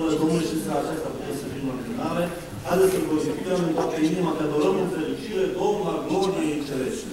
numele Domnului și seara aceasta putem să fim în închinare. Haideți să glorificăm în toată inima, că adorăm în fericire Domnul la glorie cerește.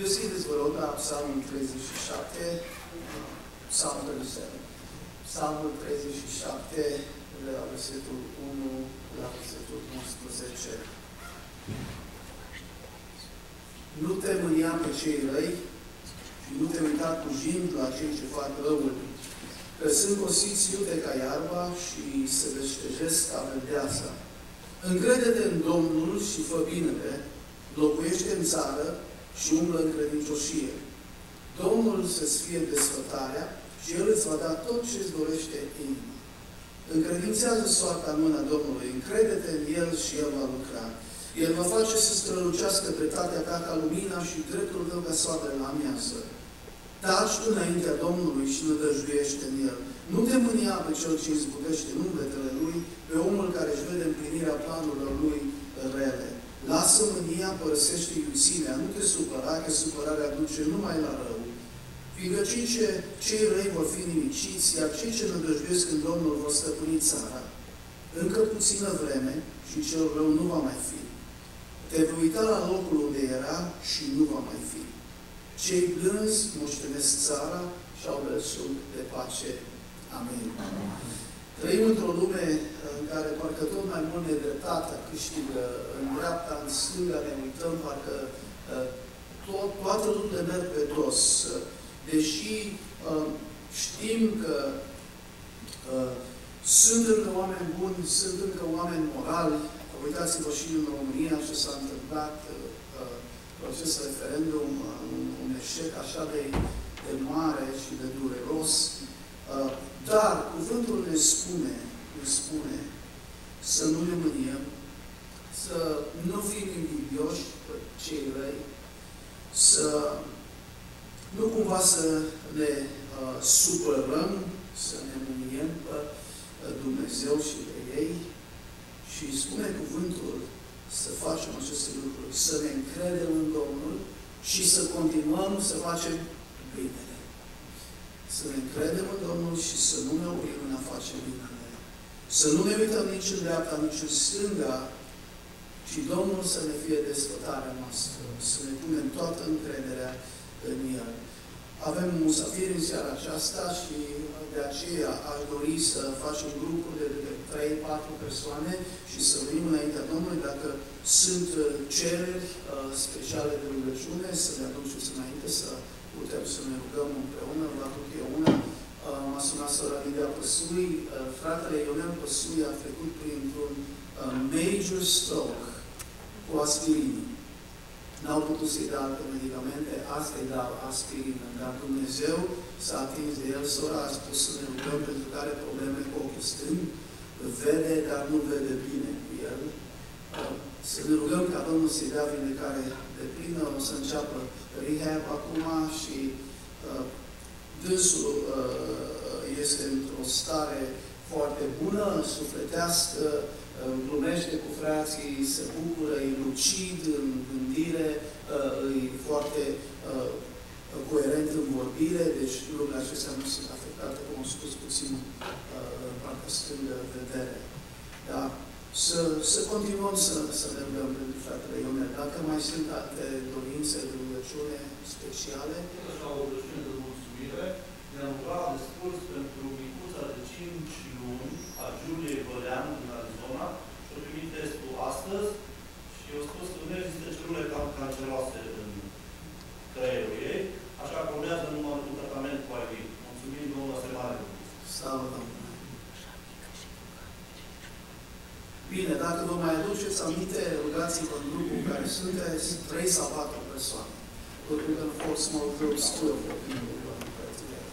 Deschideți, vă rog, la Psalmul 37, Psalmul 37. Psalmul 37, de la versetul 1 la versetul 11. Nu te mânia pe cei răi și nu te uita cu jind la cei ce fac răul, că sunt cosiți iute ca iarba și se deștejesc ca verdeața. Încrede-te în Domnul și fă binele, locuiește în țară și umblă în credincioșie. Domnul să-ți fie desfătarea și El îți va da tot ce-ți dorește inima. Încredințează soarta în mâna Domnului, încrede-te în El și El va lucra. El va face să strălucească dreptatea ta ca lumina și dreptul tău ca soarele la amiază. Taci tu înaintea Domnului și nădăjduiește în El. Nu te mânia pe cel ce izbutește în umbrele Lui, pe omul care își vede împlinirea planurilor Lui rele. Lasă mânia, părăsește iuțirea, nu te supăra, că supărarea duce numai la rău. Fiindcă cei răi vor fi nimiciți, iar cei ce nădăjduiesc în Domnul vor stăpâni țara. Încă puțină vreme și cel rău nu va mai fi. Te vei uita la locul unde era și nu va mai fi. Cei blânzi moștenesc țara și au belșug de pace. Amin. Trăim într-o lume în care parcă tot mai mult nedreptatea câștigă în dreapta, în stânga, ne uităm, parcă toate lucrurile merg pe dos. Deși știm că sunt încă oameni buni, sunt încă oameni morali. Uitați-vă și în România ce s-a întâmplat, acest referendum, un eșec așa de mare și de dureros. Dar cuvântul ne spune să nu ne mâniem, să nu fim invidioși pe cei răi, să nu cumva să ne supărăm, să ne mâniem pe Dumnezeu și pe ei. Și spune cuvântul să facem aceste lucruri, să ne încredem în Domnul și să continuăm să facem binele. Să ne încredem în Domnul și să nu ne oprim în a face binele. Să nu ne uităm nici în dreapta, nici în stânga, ci Domnul să ne fie desfătarea noastră, să ne punem toată încrederea în El. Avem musafiri în seara aceasta și de aceea aș dori să facem grupuri de 3-4 persoane și să venim înaintea Domnului. Dacă sunt cereri speciale de rugăciune, să le aduceți înainte, să putem să ne rugăm împreună. Vă aduc eu una. M-a sunat sora Lidia Păsui. Fratele Ionel Păsui a trecut printr-un major stroke cu aspirină. N-au putut să-i dea alte medicamente, asta îi dau aspirină. Dar Dumnezeu s-a atins de el. Sora a spus să ne rugăm pentru că are probleme cu ochiul stâng. Vede, dar nu vede bine cu el. Să ne rugăm ca Domnul să-i dea vindecare de plină. O să înceapă rehab acum și dânsul este într-o stare foarte bună, sufletească, glumește cu frații, se bucură, e lucid în gândire, e foarte coerent în vorbire, deci lucrurile acestea nu sunt afectate, cum am spus puțin, în partea stângă vedere. Da? Să continuăm să ne rugăm pentru fratele Ionel. Dacă mai sunt alte dorințe de rugăciune speciale? Așa o rugăciune de mulțumire. Ne-am rugat de scurs pentru micuța de 5 luni a Giuliei Băleanu din Arizona și-a primit testul astăzi și i-a spus că nu există celule canceroase în creierul ei, așa că urmează numai un tratament cu IV. Mulțumim, Domnul Asemare. Slavă Domnului! Bine, dacă vă mai aduceți aminte, rugați-vă în grupul în care sunteți 3 sau 4 persoane. We're going to form small groups too for people who want to pray together.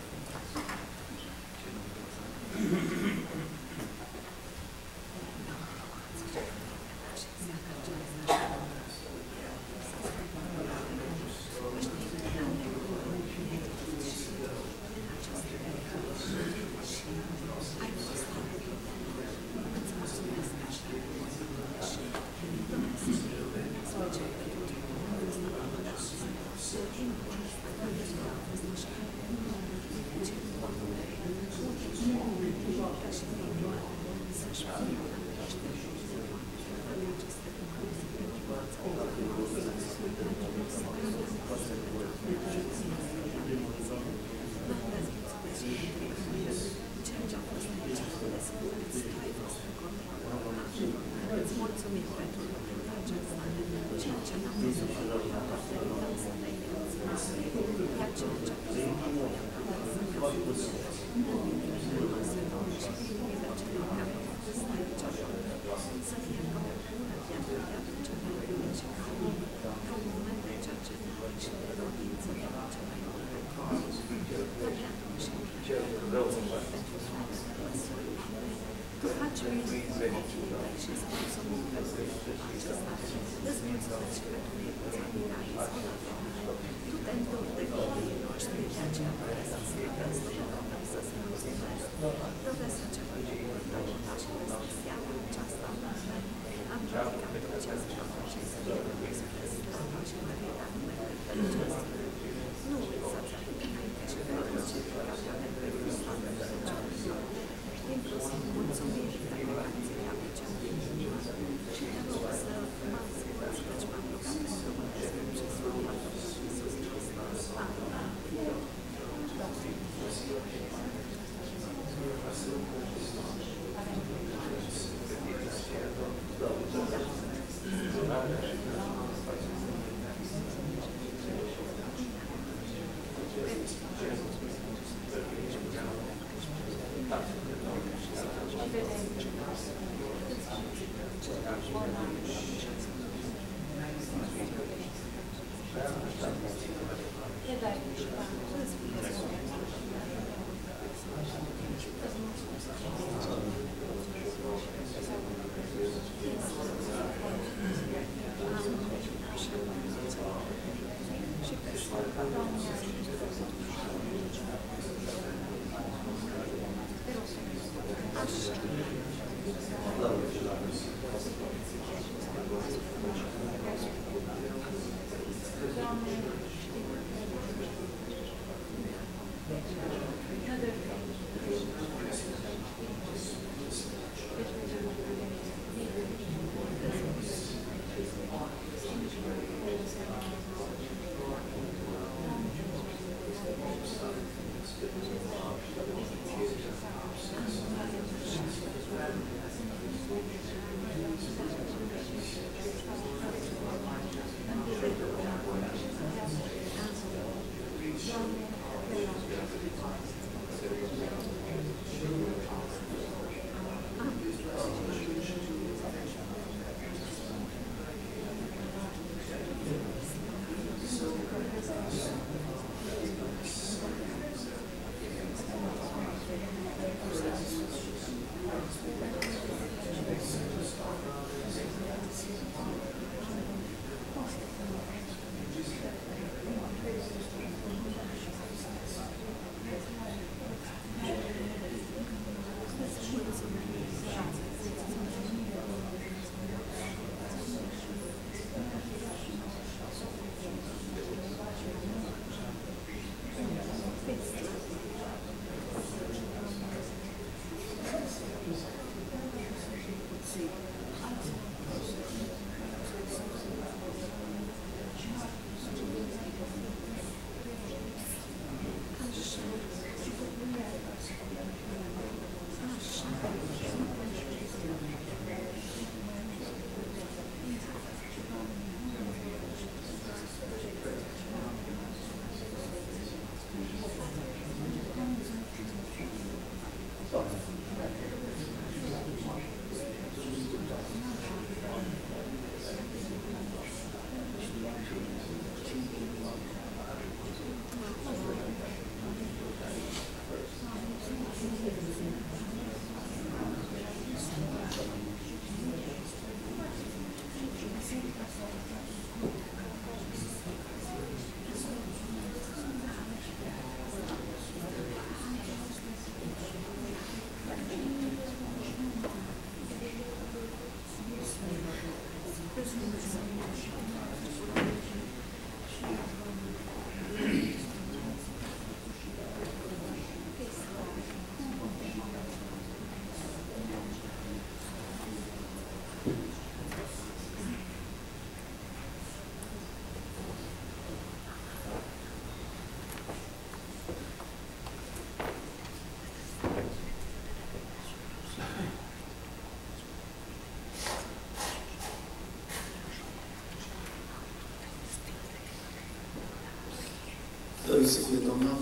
Slăvit să fie Domnul,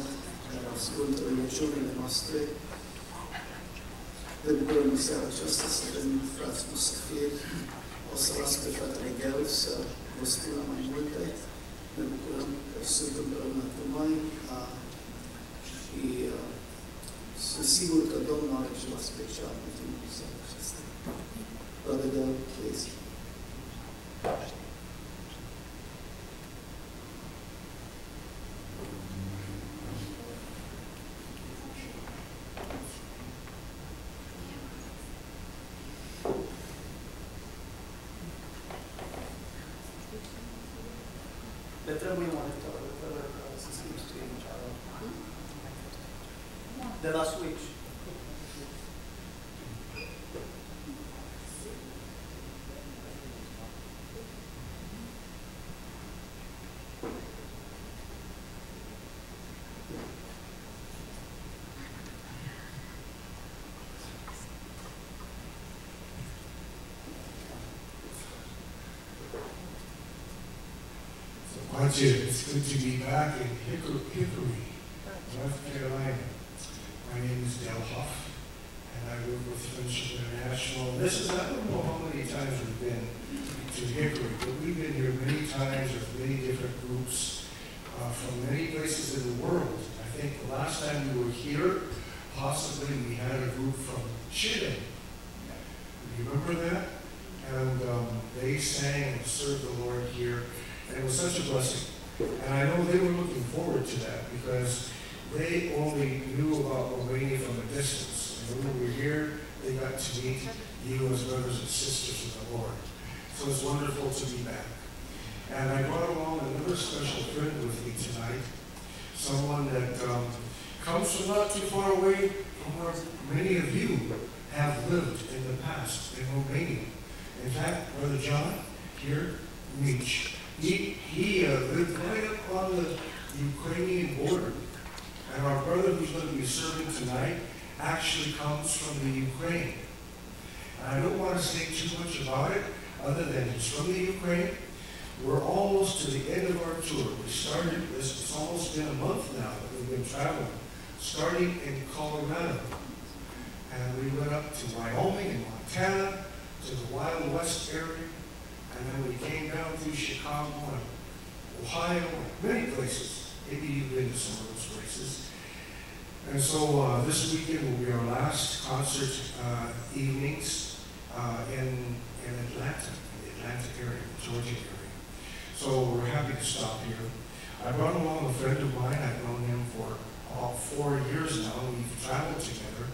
care ascultă rugăciunile noastre. Ne bucurăm în seara aceasta să vedem frații musafiri. O să las pe fratele Ghel să vă spună mai multe. Ne bucurăm că sunt împreună cu noi și sunt sigur că Domnul are ceva special pentru seara aceasta. Brother Ghel, please. Le trebuie monitor, le trebuie să schimbi screen de la Switch. It's good to be back in Hickory, North Carolina. My name is Del Huff, and I work with Friendship International. I don't know how many times we've been to Hickory, but we've been here many times with many different groups from many places in the world. I think the last time we were here, possibly we had a group from Chile. Do you remember that? And they sang and served the Lord here. And it was such a blessing. And I know they were looking forward to that because they only knew about Romania from a distance. And when we were here, they got to meet you as brothers and sisters of the Lord. So it's wonderful to be back. And I brought along another special friend with me tonight, someone that comes from not too far away from where many of you have lived in the past in Romania. In fact, Brother John, here, Meech. He lived right up on the Ukrainian border. And our brother who's going to be serving tonight actually comes from the Ukraine. And I don't want to say too much about it, other than he's from the Ukraine. We're almost to the end of our tour. We started this, it's almost been a month now that we've been traveling, starting in Colorado. And we went up to Wyoming and Montana, to the Wild West area. And then we came down through Chicago and Ohio and many places. Maybe you've been to some of those places. And so this weekend will be our last concert evenings in Atlanta, in the Atlanta area, the Georgia area. So we're happy to stop here. I brought along a friend of mine. I've known him for about 4 years now. We've traveled together.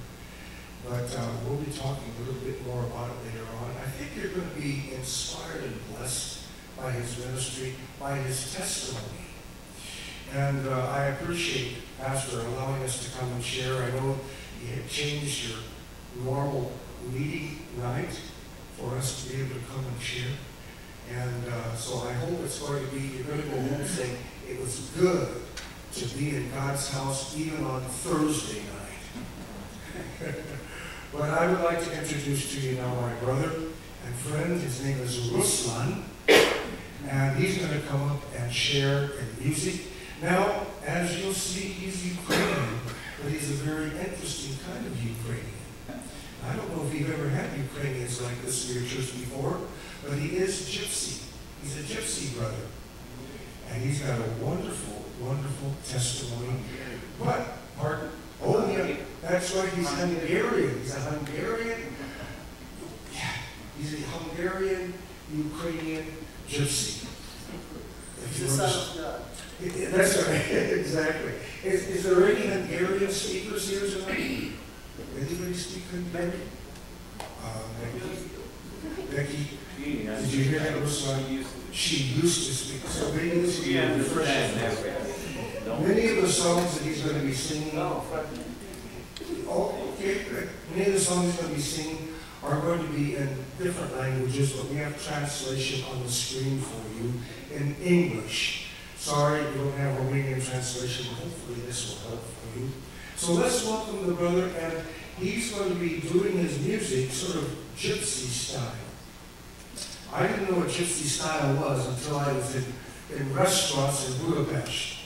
But we'll be talking a little bit more about it later on. I think you're going to be inspired and blessed by his ministry, by his testimony. And I appreciate Pastor allowing us to come and share. I know you had changed your normal meeting night for us to be able to come and share. And so I hope it's going to be, you're going to go home saying, it was good to be in God's house even on Thursday night. But I would like to introduce to you now my brother and friend. His name is Ruslan, and he's going to come up and share in music. Now, as you'll see, he's Ukrainian, but he's a very interesting kind of Ukrainian. I don't know if you've ever had Ukrainians like this in your church before, but he is gypsy. He's a gypsy brother. And he's got a wonderful, wonderful testimony. But, pardon? Oh, yeah, that's right, he's Hungarian. He's a Hungarian, yeah, he's a Hungarian, Ukrainian gypsy. He's the son of God. That's right, exactly. Is there any Hungarian speakers here tonight? Anybody speak Hungarian? Becky, did you hear that? She used to speak, so maybe this will be refreshing. Many of the songs that he's going to be singing, many of the songs he's going to be singing are going to be in different languages, but we have translation on the screen for you in English. Sorry, you don't have Romanian translation, but hopefully this will help for you. So let's welcome the brother, and he's going to be doing his music sort of gypsy style. I didn't know what gypsy style was until I was in restaurants in Budapest.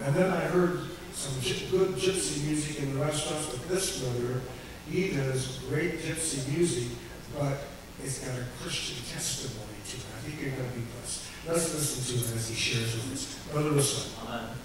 And then I heard some good gypsy music in the restaurants, but this brother, he does great gypsy music, but it's got a Christian testimony to it. I think you're going to be blessed. Let's listen to him as he shares with us. Brother Ruslan. Amen.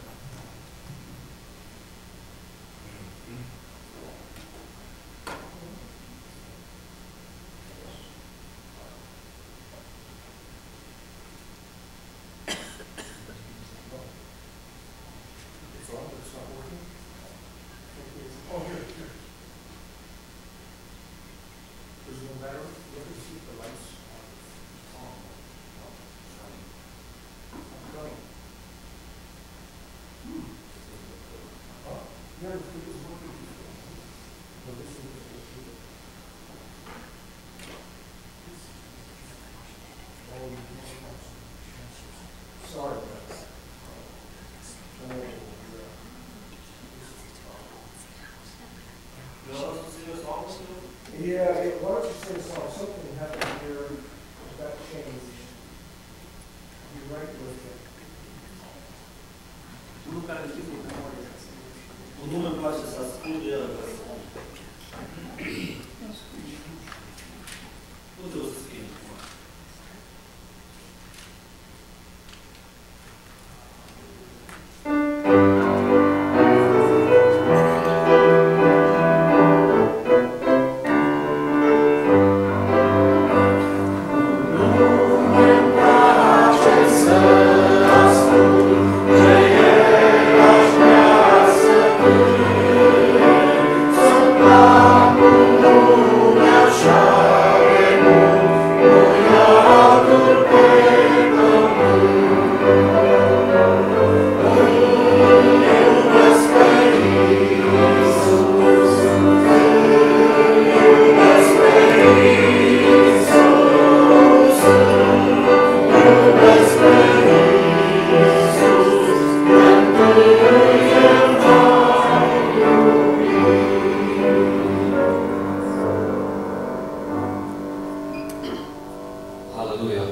Sorry, guys. Yeah, why don't you sing a song? Something happened here that changed. Be right with it. Nu care știți cu memorie. Un nume îmi place să ascult de el. Nu trebuie să scrie.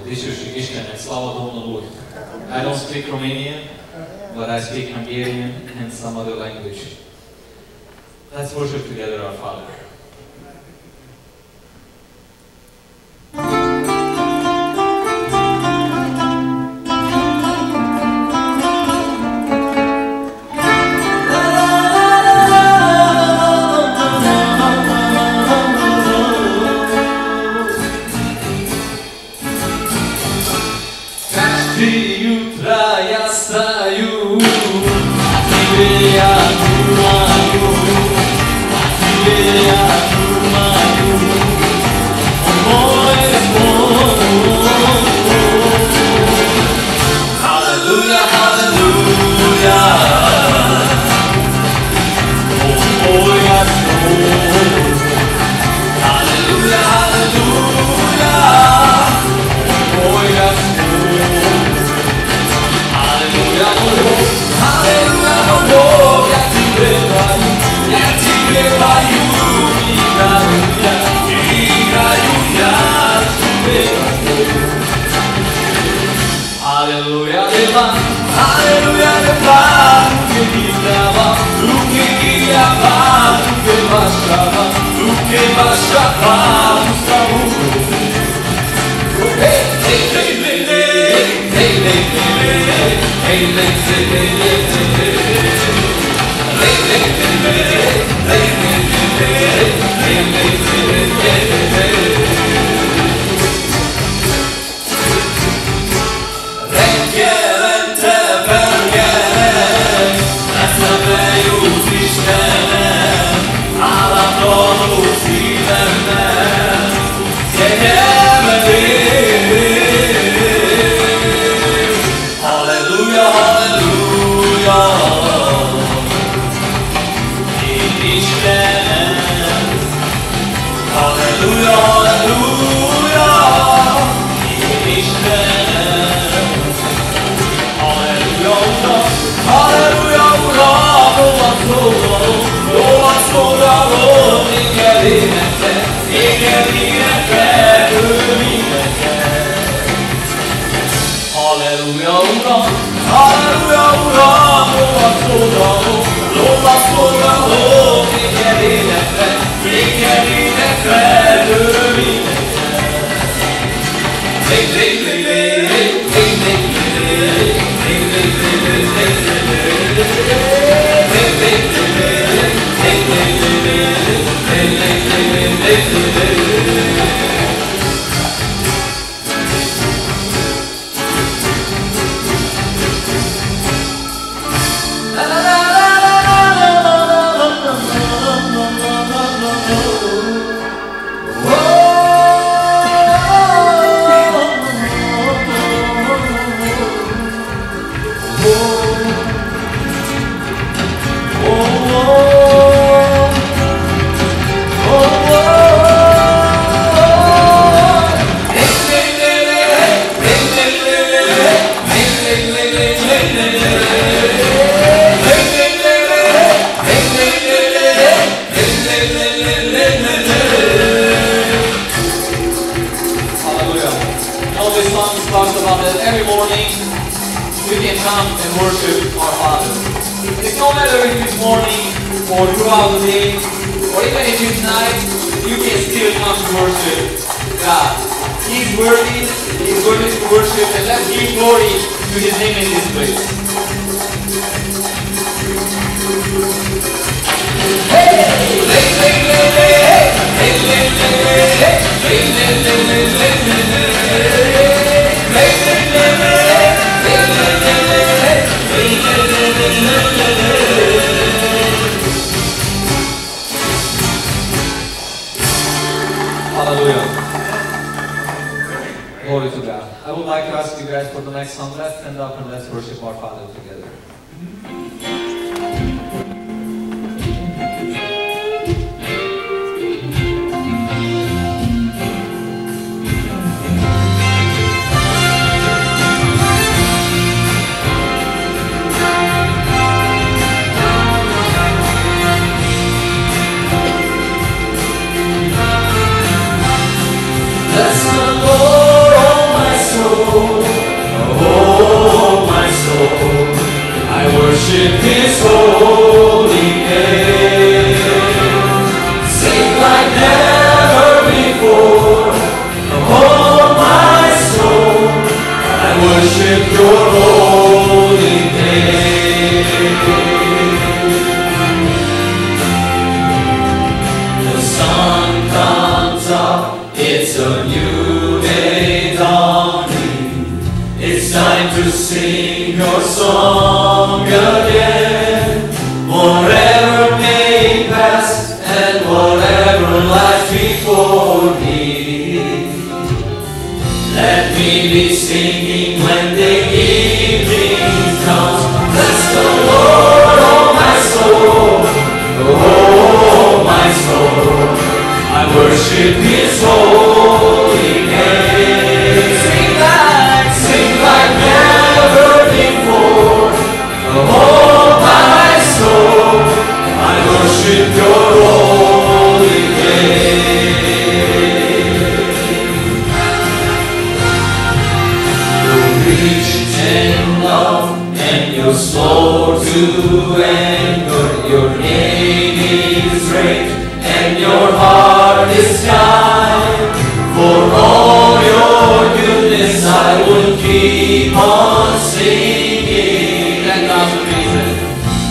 Dicsőség Istennek, slava Domnului. I don't speak Romanian, but I speak Hungarian and some other language. Let's worship together our Father. talks about that every morning you can come and worship our Father. It's no matter if it's morning or throughout the day, or even if it's night, you can still come to worship God. He's worthy to worship, and let's give glory to His name in this place. Hallelujah. Glory to God. I would like to ask you guys for the next song, let's stand up and let's worship our Father together. Bless the Lord, oh my soul, oh my soul. I worship His holy name. Sing like never before, oh my soul. I worship Your holy name. The sun comes up. It's a new day dawning. It's time to sing Your song again. Whatever may pass and whatever lies before me, let me be singing when the evening comes. Bless the Lord, oh my soul, oh my soul. I worship His holy name. Sing like never before. Oh my soul, I worship Your holy name. You're rich in love and You're slow to anger. Your name is great and Your heart is kind. For all Your goodness I will keep on singing. 10,000 reasons.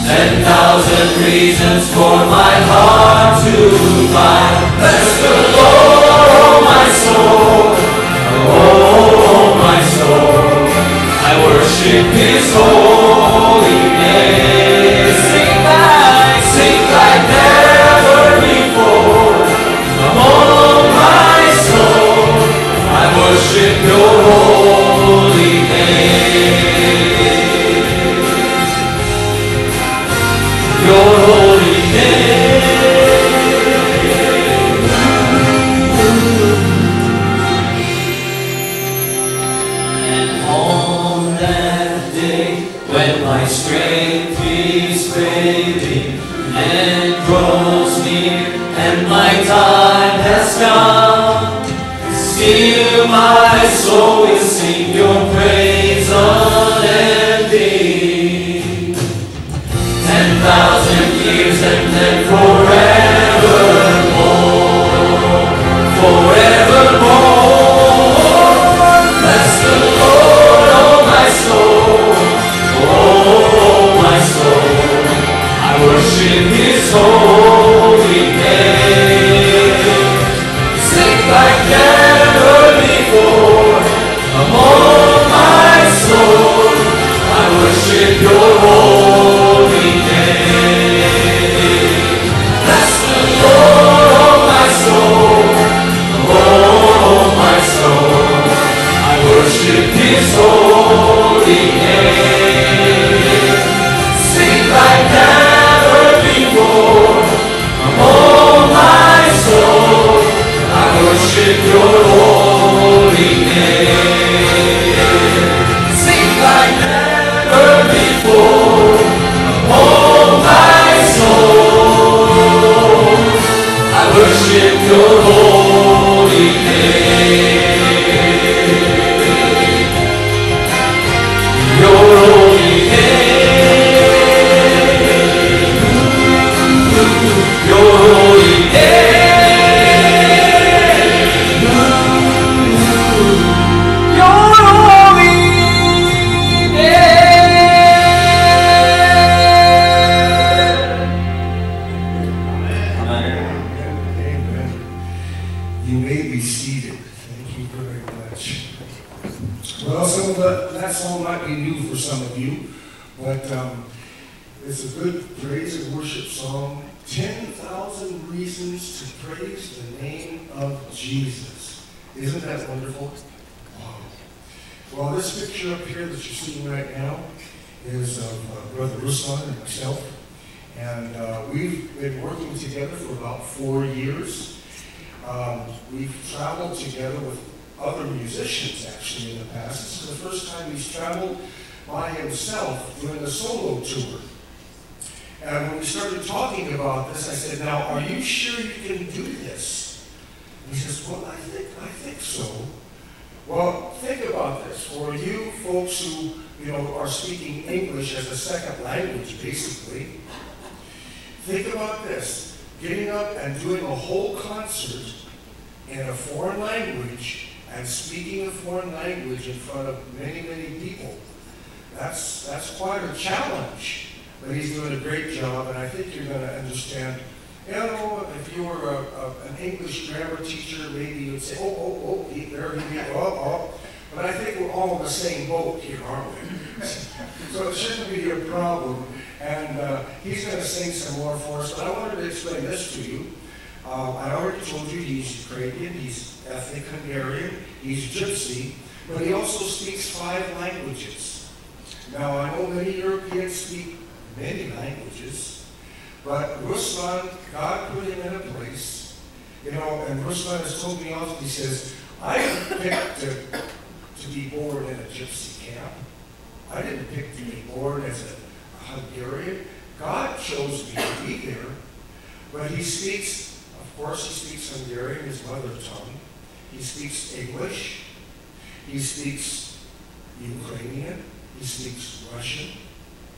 10,000 reasons for my heart to find. Bless the Lord, oh my soul, oh my soul. I worship His holy name. Sing like never before. Oh my soul, I worship Your holy name. Your holy name. And on that day when my strength is fading and grows near and my time has come, still my soul will sing Your praise unending. 10,000 years and then forevermore, forevermore. Bless the Lord, oh my soul, oh my soul. I worship His holy name. Sing like never before. Oh my soul, I worship Your holy name. Bless the Lord, oh my soul, oh my soul. I worship His holy name. Sing like never before. Oh my soul, I worship Your holy name. Sing like never before. Oh my soul, I worship Your holy name. some of that song might be new for some of you, but it's a good praise and worship song. 10,000 reasons to praise the name of Jesus. Isn't that wonderful? Wow. Well, this picture up here that you're seeing right now is of Brother Ruslan and myself. And we've been working together for about 4 years. We've traveled together with other musicians, actually, in the past. This is the first time he's traveled by himself doing a solo tour. And when we started talking about this, I said, now, are you sure you can do this? And he says, well, I think so. Well, think about this. For you folks who, are speaking English as a second language, basically, think about this. Getting up and doing a whole concert in a foreign language and speaking a foreign language in front of many, many people. That's quite a challenge. But he's doing a great job, and I think you're going to understand. If you were an English grammar teacher, maybe you'd say, there he is, But I think we're all in the same boat here, aren't we? So it shouldn't be a problem. And he's going to sing some more for us, but I wanted to explain this to you. I already told you he's Ukrainian, he's ethnic Hungarian, he's Gypsy, but he also speaks 5 languages. Now, I know many Europeans speak many languages, but Ruslan, God put him in a place, and Ruslan has told me often, he says, I didn't pick to be born in a Gypsy camp. I didn't pick to be born as a Hungarian. God chose me to be there, but he speaks, of course he speaks Hungarian, his mother tongue. He speaks English. He speaks Ukrainian. He speaks Russian.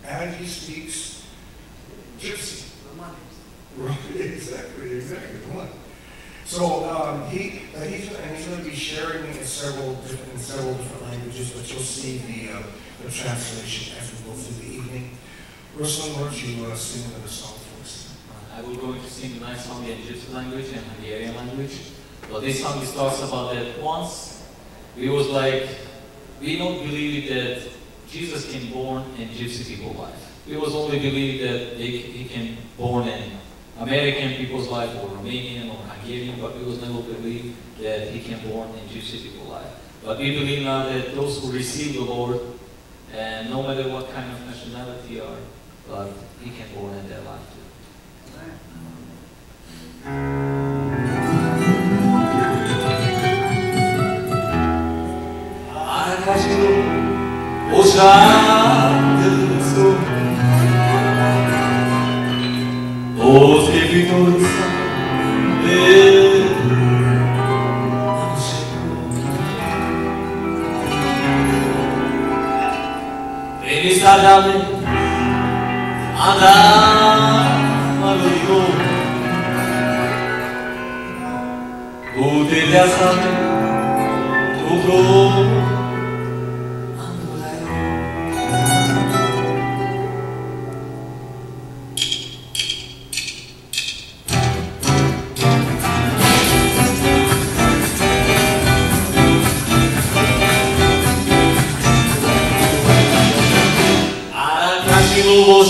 And he speaks Gypsy. Exactly the one. So he's going to be sharing in several different languages, but you'll see the translation as we go through the evening. Ruslan, why don't you sing another song for us? I will going to sing a nice song in Gypsy language and Hungarian language. But this song talks about that once we was like, we don't believe that Jesus can born in Gypsy people's life. We was only believe that he can born in American people's life or Romanian or Hungarian, but we was never believe that he can born in Gypsy people's life. But we believe now that those who receive the Lord, and no matter what kind of nationality are, but he can born in their life too. Os escritores Elisabeth Adam Tu te desame Tu pro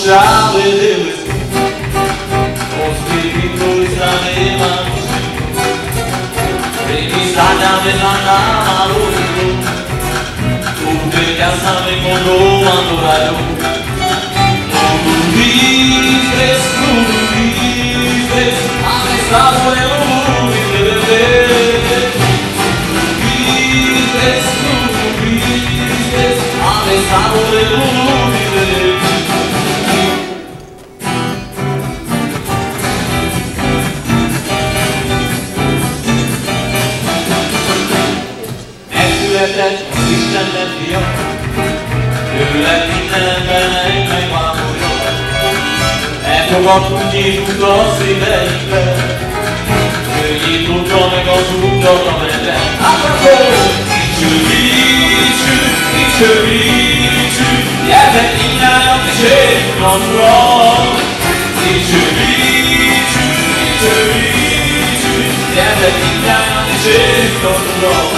Chave Deus, os escritores da mesma Revisada venana maluco, tu pegaça me mandou adorar. Tu vives, a mensagem é o viver. Tu vives, a mensagem é o viver. Istennek fia, ő lett mindenben egy megvágója. Elfogadtunk Jézust a szíveinkbe, ő nyitotta meg az utat a mennybe. Hát akkor dicsőítsük, gyertek mindnyájan dicsérjük az Urat. Dicsőítsük, gyertek mindnyájan dicsérjük az Urat.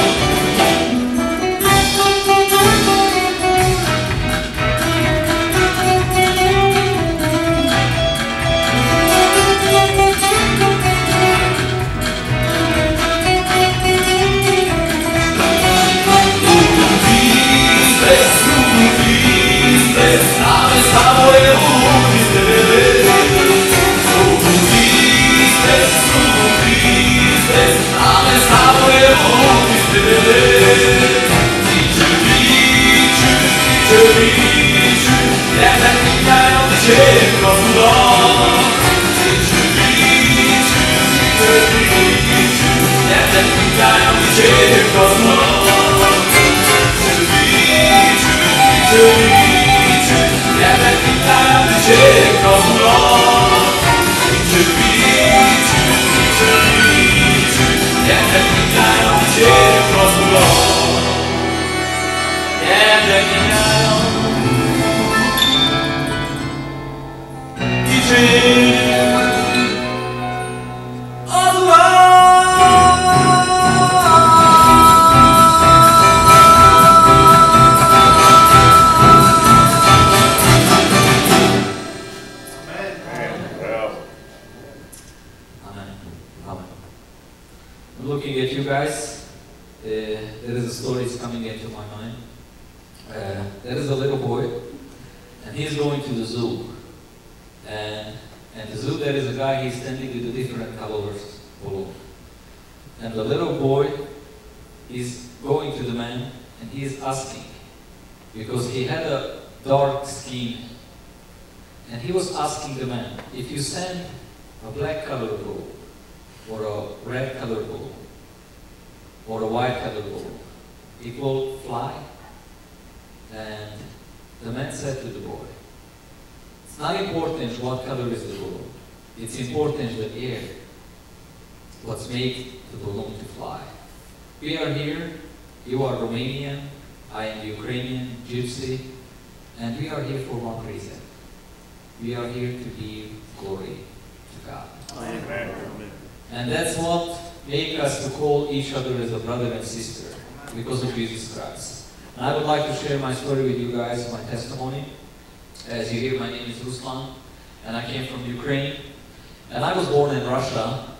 Looking at you guys, there is a story that's coming into my mind. There is a little boy, and he's going to the zoo. And the zoo, there is a guy, he's standing with a different colors balloon. And the little boy is going to the man, and he is asking, because he had a dark skin, and he was asking the man, if you send a black colored balloon, or a red colored balloon, or a white colored balloon, it will fly? And the man said to the boy, it's not important what color is the balloon. It's important the air, what's made the balloon to fly. We are here, you are Romanian, I am Ukrainian, Gypsy, and we are here for one reason. We are here to give glory to God. Amen. And that's what makes us to call each other as a brother and sister, because of Jesus Christ. And I would like to share my story with you guys, my testimony. As you hear, my name is Ruslan, and I came from Ukraine. And I was born in Russia.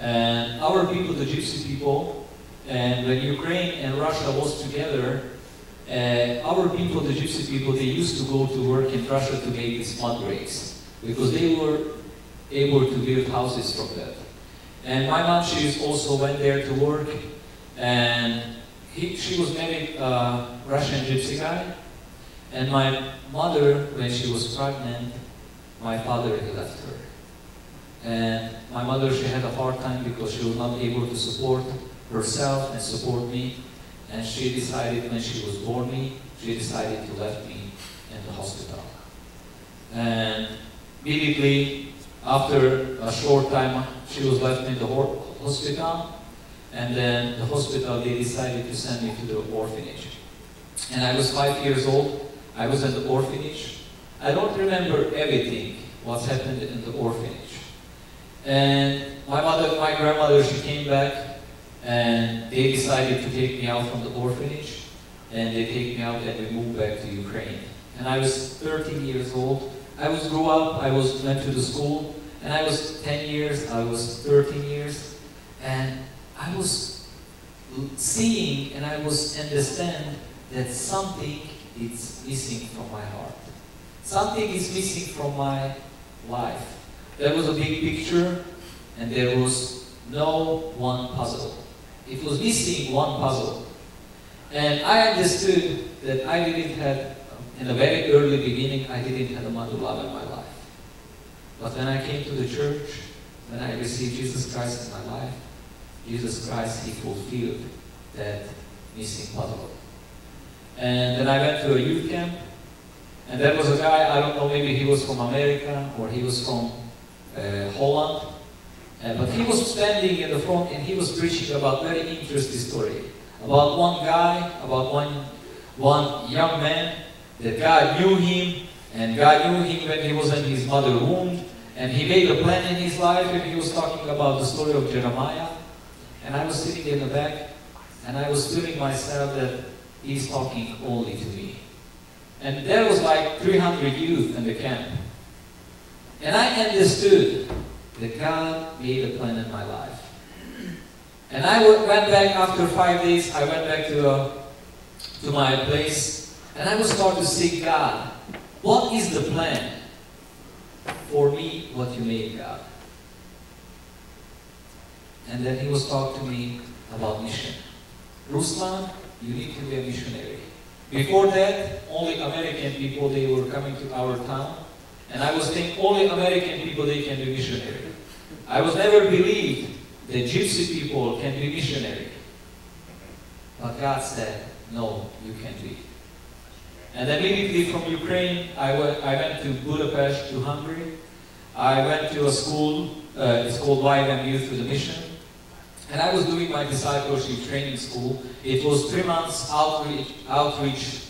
And our people, the Gypsy people, and when Ukraine and Russia was together, our people, the Gypsy people, they used to go to work in Russia to make these mud bricks, because they were able to build houses from that. And my mom, she also went there to work, and she was married a Russian Gypsy guy. And my mother, when she was pregnant, my father, he left her. And my mother, she had a hard time because she was not able to support herself and support me. And she decided, when she was born me, she decided to leave me in the hospital. And immediately, after a short time, she was left in the hospital. And then the hospital, they decided to send me to the orphanage. And I was 5 years old. I was in the orphanage. I don't remember everything, what's happened in the orphanage. And my grandmother, she came back, and they decided to take me out from the orphanage, and they take me out and we moved back to Ukraine. And I was 13 years old. I grew up, went to the school, and I was 10 years, I was 13 years, and I was seeing and I was understand that something is missing from my heart. Something is missing from my life. There was a big picture, and there was no one puzzle. It was missing one puzzle. And I understood that I didn't have, in the very early beginning, I didn't have a mother love in my life. But when I came to the church, when I received Jesus Christ in my life, Jesus Christ, He fulfilled that missing puzzle. And then I went to a youth camp, and there was a guy, I don't know, maybe he was from America, or he was from Holland, but he was standing in the front and he was preaching about very interesting story. About one guy, about one young man, that God knew him, and God knew him when he was in his mother's womb, and He made a plan in his life, and he was talking about the story of Jeremiah. And I was sitting in the back, and I was feeling myself that He's talking only to me. And there was like 300 youth in the camp. And I understood that God made a plan in my life. And I went back after 5 days, I went back to my place, And I was starting to say, God, what is the plan for me, what you made, God? And then he was talking to me about mission. Ruslan, you need to be a missionary. Before that, only American people, they were coming to our town. And I was thinking, only American people, they can be missionary. I was never believed that Gypsy people can be missionary. But God said, no, you can be. And immediately from Ukraine, I went to Budapest, to Hungary. I went to a school, it's called YWAM Youth for the Mission. And I was doing my discipleship training school. It was 3 months outreach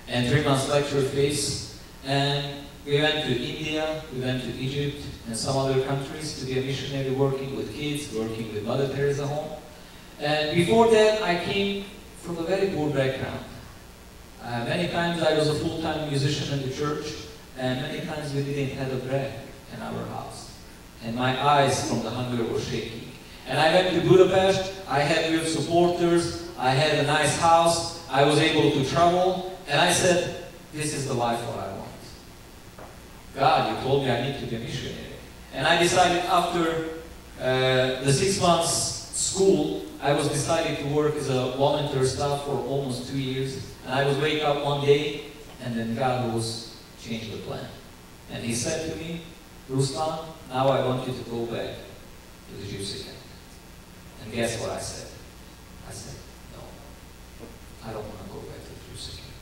and 3 months lecture phase. And we went to India, we went to Egypt, and some other countries to be a missionary, working with kids, working with Mother Teresa home. And before that, I came from a very poor background. Many times I was a full-time musician in the church, and many times we didn't have a bread in our house. And my eyes from the hunger were shaking. And I went to Budapest, I had good supporters, I had a nice house, I was able to travel, and I said, this is the life what I want. God, you told me I need to be a missionary. And I decided after the 6 months school, I was decided to work as a volunteer staff for almost 2 years. And I would wake up one day, and then God was changed the plan. And he said to me, Ruslan, now I want you to go back to the Gypsy camp. And guess what I said? I said, no, I don't want to go back to the Gypsy camp.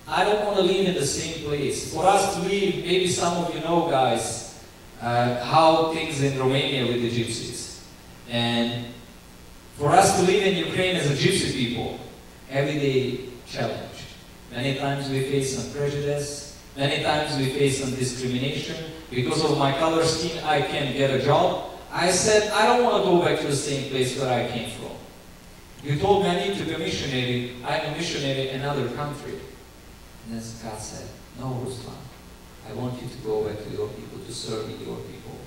I don't want to live in the same place. For us to live, maybe some of you know, guys, how things in Romania with the Gypsies. And for us to live in Ukraine as a Gypsy people, everyday challenge. Many times we face some prejudice, many times we face some discrimination. Because of my color scheme, I can't get a job. I said, I don't want to go back to the same place where I came from. You told me I need to be a missionary. I'm a missionary in another country. And then God said, no, Ruslan, I want you to go back to your people, to serve your people.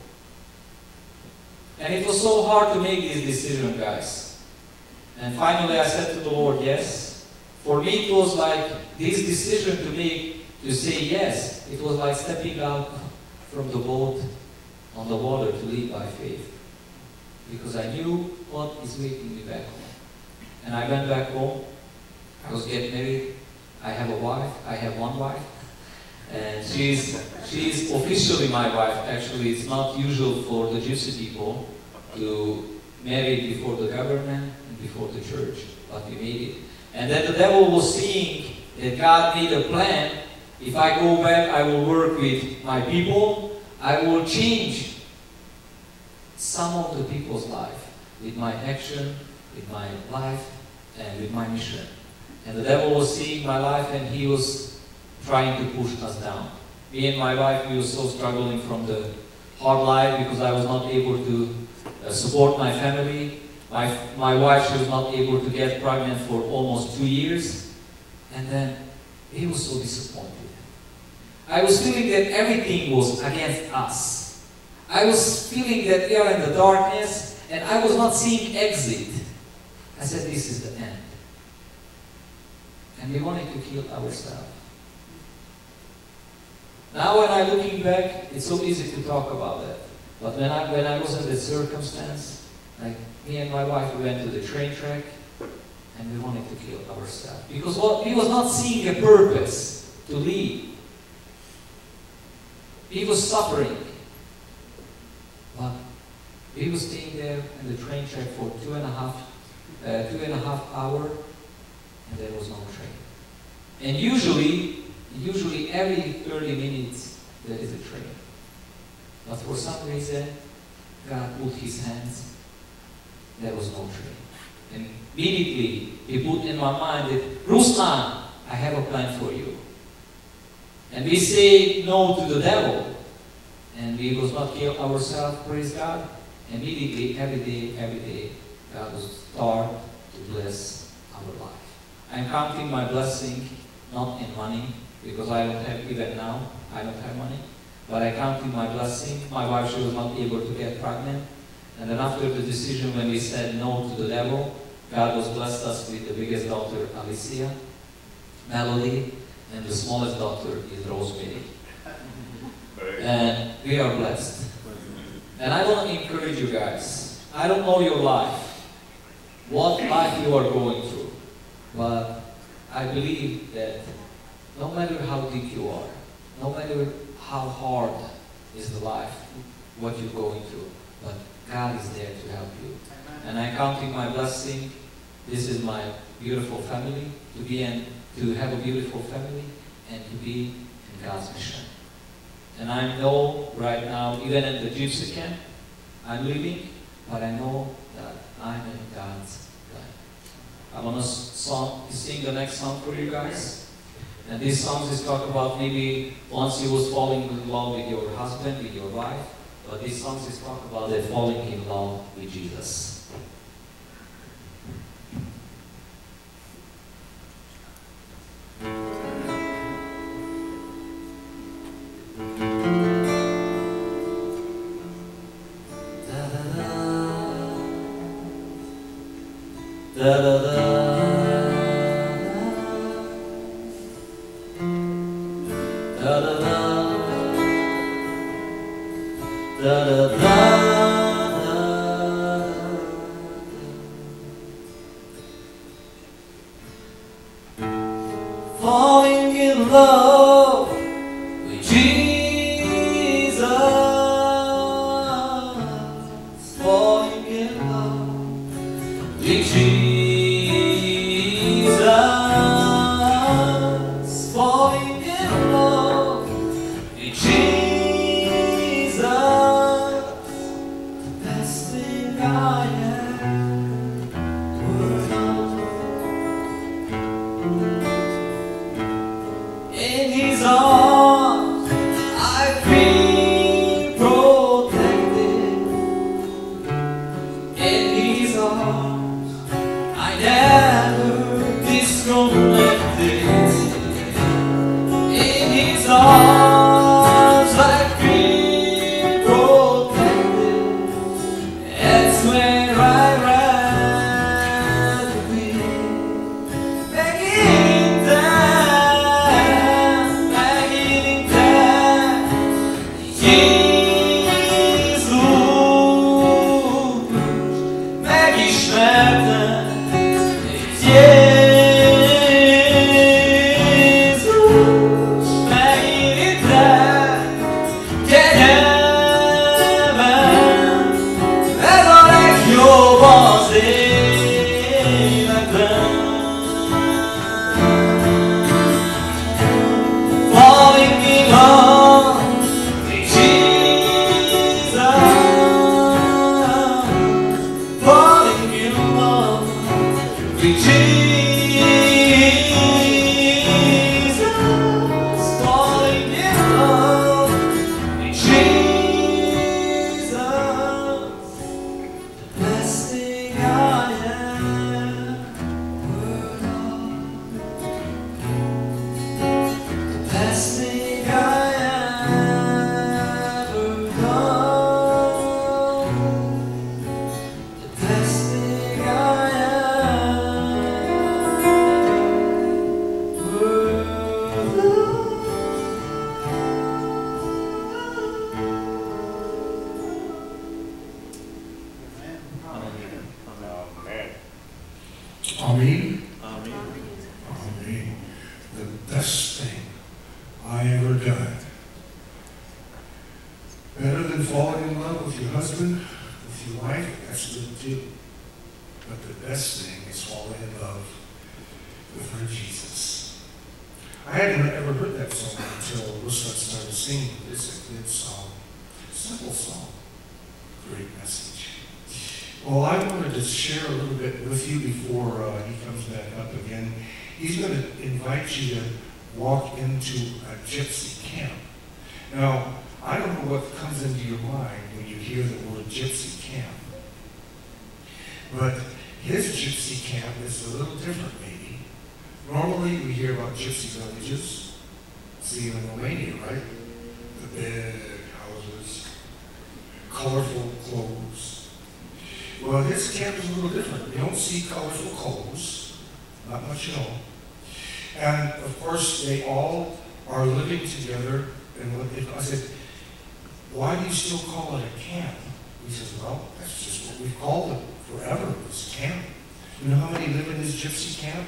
And it was so hard to make this decision, guys. And finally I said to the Lord, yes. For me it was like this decision to make, to say yes. It was like stepping out from the boat on the water to live by faith. Because I knew what is waiting me back home. And I went back home. I was getting married. I have a wife. I have one wife. And she's officially my wife. Actually, it's not usual for the Gypsy people to marry before the government and before the church. But we made it. And then the devil was seeing that God made a plan. If I go back, I will work with my people. I will change some of the people's life with my action, with my life, and with my mission. And the devil was seeing my life, and he was trying to push us down. Me and my wife, we were so struggling from the hard life because I was not able to support my family. My wife, she was not able to get pregnant for almost 2 years. And then he was so disappointed. I was feeling that everything was against us. I was feeling that we are in the darkness, and I was not seeing exit. I said, this is the end. And we wanted to kill ourselves. Now when I'm looking back, it's so easy to talk about that. But when I was in that circumstance, like me and my wife, we went to the train track, and we wanted to kill ourselves. Because we was not seeing a purpose to live. He was suffering. But we were staying there in the train track for 2.5 hours, and there was no train. And usually every 30 minutes there is a train. But for some reason, God put his hands, there was no train. And immediately he put in my mind that, Ruslan, I have a plan for you. And we say no to the devil. And we will not kill ourselves, praise God. Immediately, every day, God will start to bless our life. I'm counting my blessing, not in money, because I don't have, even now, I don't have money. But I counted my blessing. My wife, she was not able to get pregnant. And then after the decision when we said no to the devil, God was blessed us with the biggest daughter, Alicia. Melody, and the smallest daughter is Rosemary. And we are blessed. And I want to encourage you guys. I don't know your life, what life you are going through, but I believe that no matter how deep you are, no matter how hard is the life, what you're going through, but God is there to help you. And I counting my blessing. This is my beautiful family, to have a beautiful family and to be in God's mission. And I know right now, even in the gypsy camp, I'm living, but I know that I'm in God's plan. I want to sing the next song for you guys. And this song is talk about maybe once you was falling in love with your husband, with your wife, but this song is talk about that falling in love with Jesus. Falling in love with Jesus, falling in love with Jesus, falling in love with Jesus, best thing I ever done. In His arms I've been protected. In His arms I never disconnected. In His arms I've been protected. That's where I rather be. Begging Amen. Amen. The best thing I ever done. Better than falling in love with your husband, with your wife, that's good too. But the best thing is falling in love with our Jesus. I hadn't ever heard that song until Ruslan started singing. It's a good song. Simple song. Great message. Well, I wanted to share a little bit with you before he comes back up again. He's going to invite you to walk into a gypsy camp. Now, I don't know what comes into your mind when you hear the word gypsy camp, but his gypsy camp is a little different maybe. Normally we hear about gypsy villages, see them in Romania, right? The big houses, colorful clothes. Well, his camp is a little different. You don't see colorful clothes, not much at all. And of course, they all are living together. And I said, why do you still call it a camp? He says, well, that's just what we've called it forever, it's camp. You know how many live in this gypsy camp?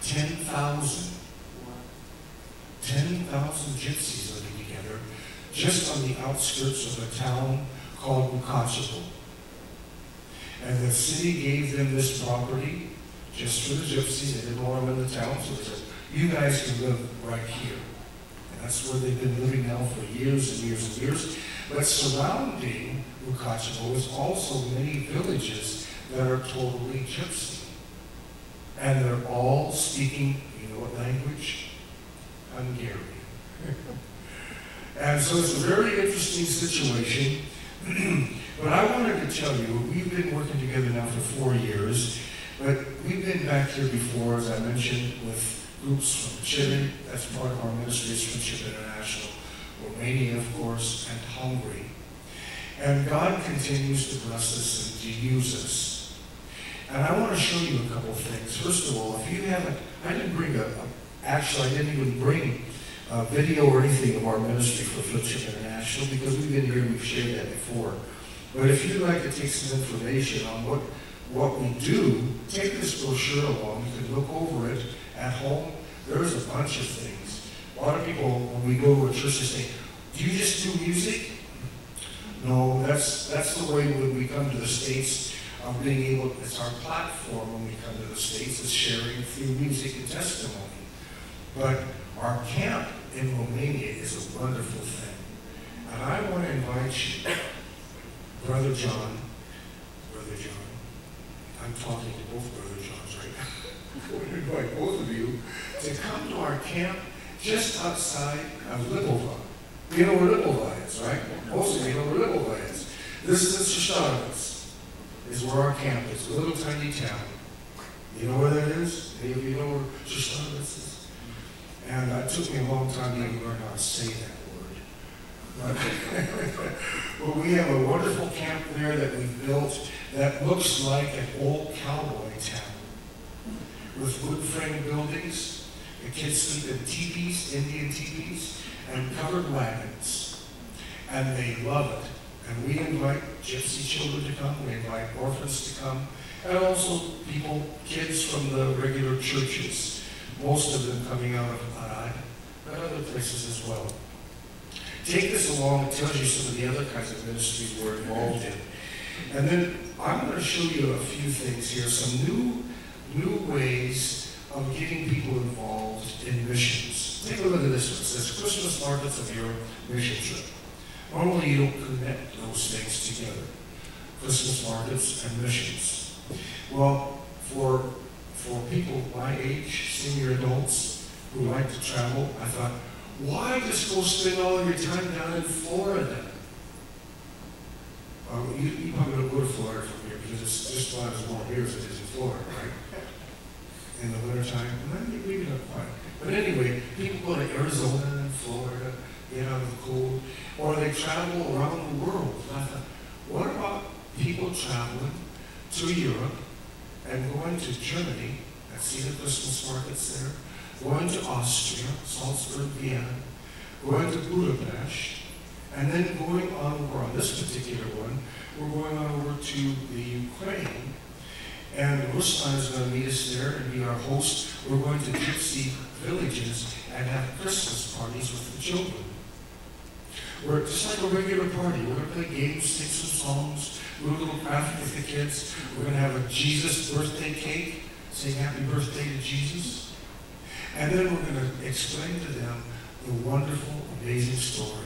10,000. 10,000 gypsies living together just on the outskirts of a town called Hickory. And the city gave them this property just for the gypsies. They didn't want them in the town, so they said, you guys can live right here. And that's where they've been living now for years and years and years. But surrounding Hickory is also many villages that are totally gypsy. And they're all speaking, you know what language? Hungarian. And so it's a very interesting situation. But I wanted to tell you, we've been working together now for 4 years, but we've been back here before, as I mentioned, with groups from Chile. That's part of our ministries, Friendship International, Romania, of course, and Hungary. And God continues to bless us and to use us. And I want to show you a couple of things. First of all, if you haven't, I didn't even bring a video or anything of our ministry for Friendship International, because we've been here and we've shared that before. But if you'd like to take some information on what we do, take this brochure along. You can look over it at home. There's a bunch of things. A lot of people, when we go to a church, they say, do you just do music? No, that's the way when we come to the States of being able, it's our platform when we come to the States, is sharing through music and testimony. But our camp in Romania is a wonderful thing. And I want to invite you, Brother John, I'm talking to both Brother Johns right now. I want to invite both of you to come to our camp just outside of Libova. You know where Libova is, right? Most of you know where Libova is. This is Shostakovich, is where our camp is, a little tiny town. You know where that is? Any of you know where Shostakovich is? And it took me a long time to even learn how to say that word. But we have a wonderful camp there that we've built that looks like an old cowboy town with wood frame buildings. The kids sleep in teepees, Indian teepees, and covered wagons. And they love it. And we invite gypsy children to come, we invite orphans to come, and also kids from the regular churches, most of them coming out of Arad, but other places as well. Take this along, it tells you some of the other kinds of ministries we're involved in. And then I'm going to show you a few things here, some new ways of getting people involved in missions. Take a look at this one. It says Christmas markets of your mission trip. Normally you don't connect those things together, Christmas markets and missions. Well, for people my age, senior adults who like to travel, I thought, why just go spend all your time down in Florida? You probably don't go to Florida from here because it's just about as warm here as it is in Florida, right? In the wintertime, maybe not quite. But anyway, people go to Arizona and Florida, get out of the cold, or they travel around the world. And I thought, what about people traveling to Europe and going to Germany and see the Christmas markets there, going to Austria, Salzburg, Vienna, going to Budapest, and then going on this particular one, we're going on over to the Ukraine, and Ruslan is going to meet us there and be our host. We're going to gypsy villages and have Christmas parties with the children. We're just like a regular party. We're going to play games, sing some songs, do a little craft with the kids. We're going to have a Jesus birthday cake, sing happy birthday to Jesus. And then we're going to explain to them the wonderful, amazing story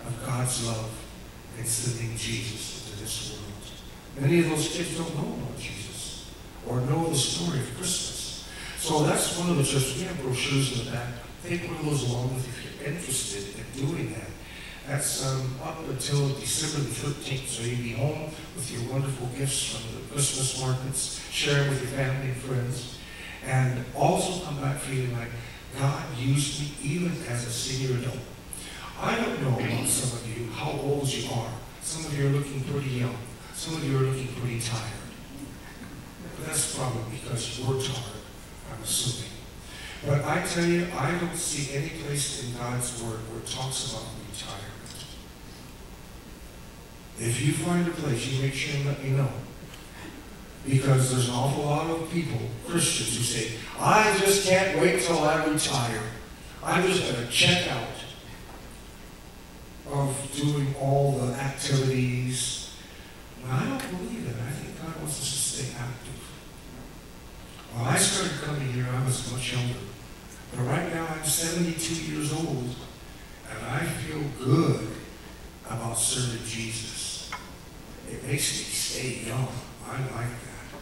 of God's love in sending Jesus into this world. Many of those kids don't know about Jesus or know the story of Christmas. So that's one of the trips. We have brochures in the back. Take one of those along with you if you're interested in doing that. That's up until December the 13th. So you'll be home with your wonderful gifts from the Christmas markets, share it with your family and friends, and also come back feeling like God used me even as a senior adult. I don't know about some of you how old you are. Some of you are looking pretty young. Some of you are looking pretty tired. But that's probably because you worked hard, I'm assuming. But I tell you, I don't see any place in God's Word where it talks about retirement. If you find a place, you make sure and let me know. Because there's an awful lot of people, Christians, who say, I just can't wait till I retire. I'm just going to check out of doing all the activities. And I don't believe it. I think God wants us to stay active. When I started coming here, I was much younger. But right now, I'm 72 years old, and I feel good about serving Jesus. It makes me stay young. I like that.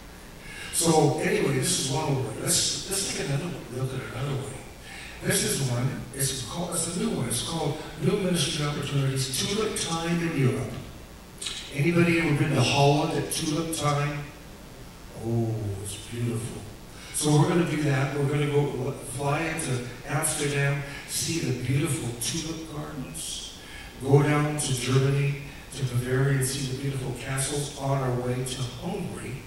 So anyway, this is one way. Let's take another look at another way. This is one. It's a new one. It's called New Ministry Opportunities, Tulip Time in Europe. Anybody ever been to Holland at Tulip Time? Oh, it's beautiful. So we're going to do that. We're going to go fly into Amsterdam, see the beautiful tulip gardens, go down to Germany, to Bavaria, and see the beautiful castles on our way to Hungary.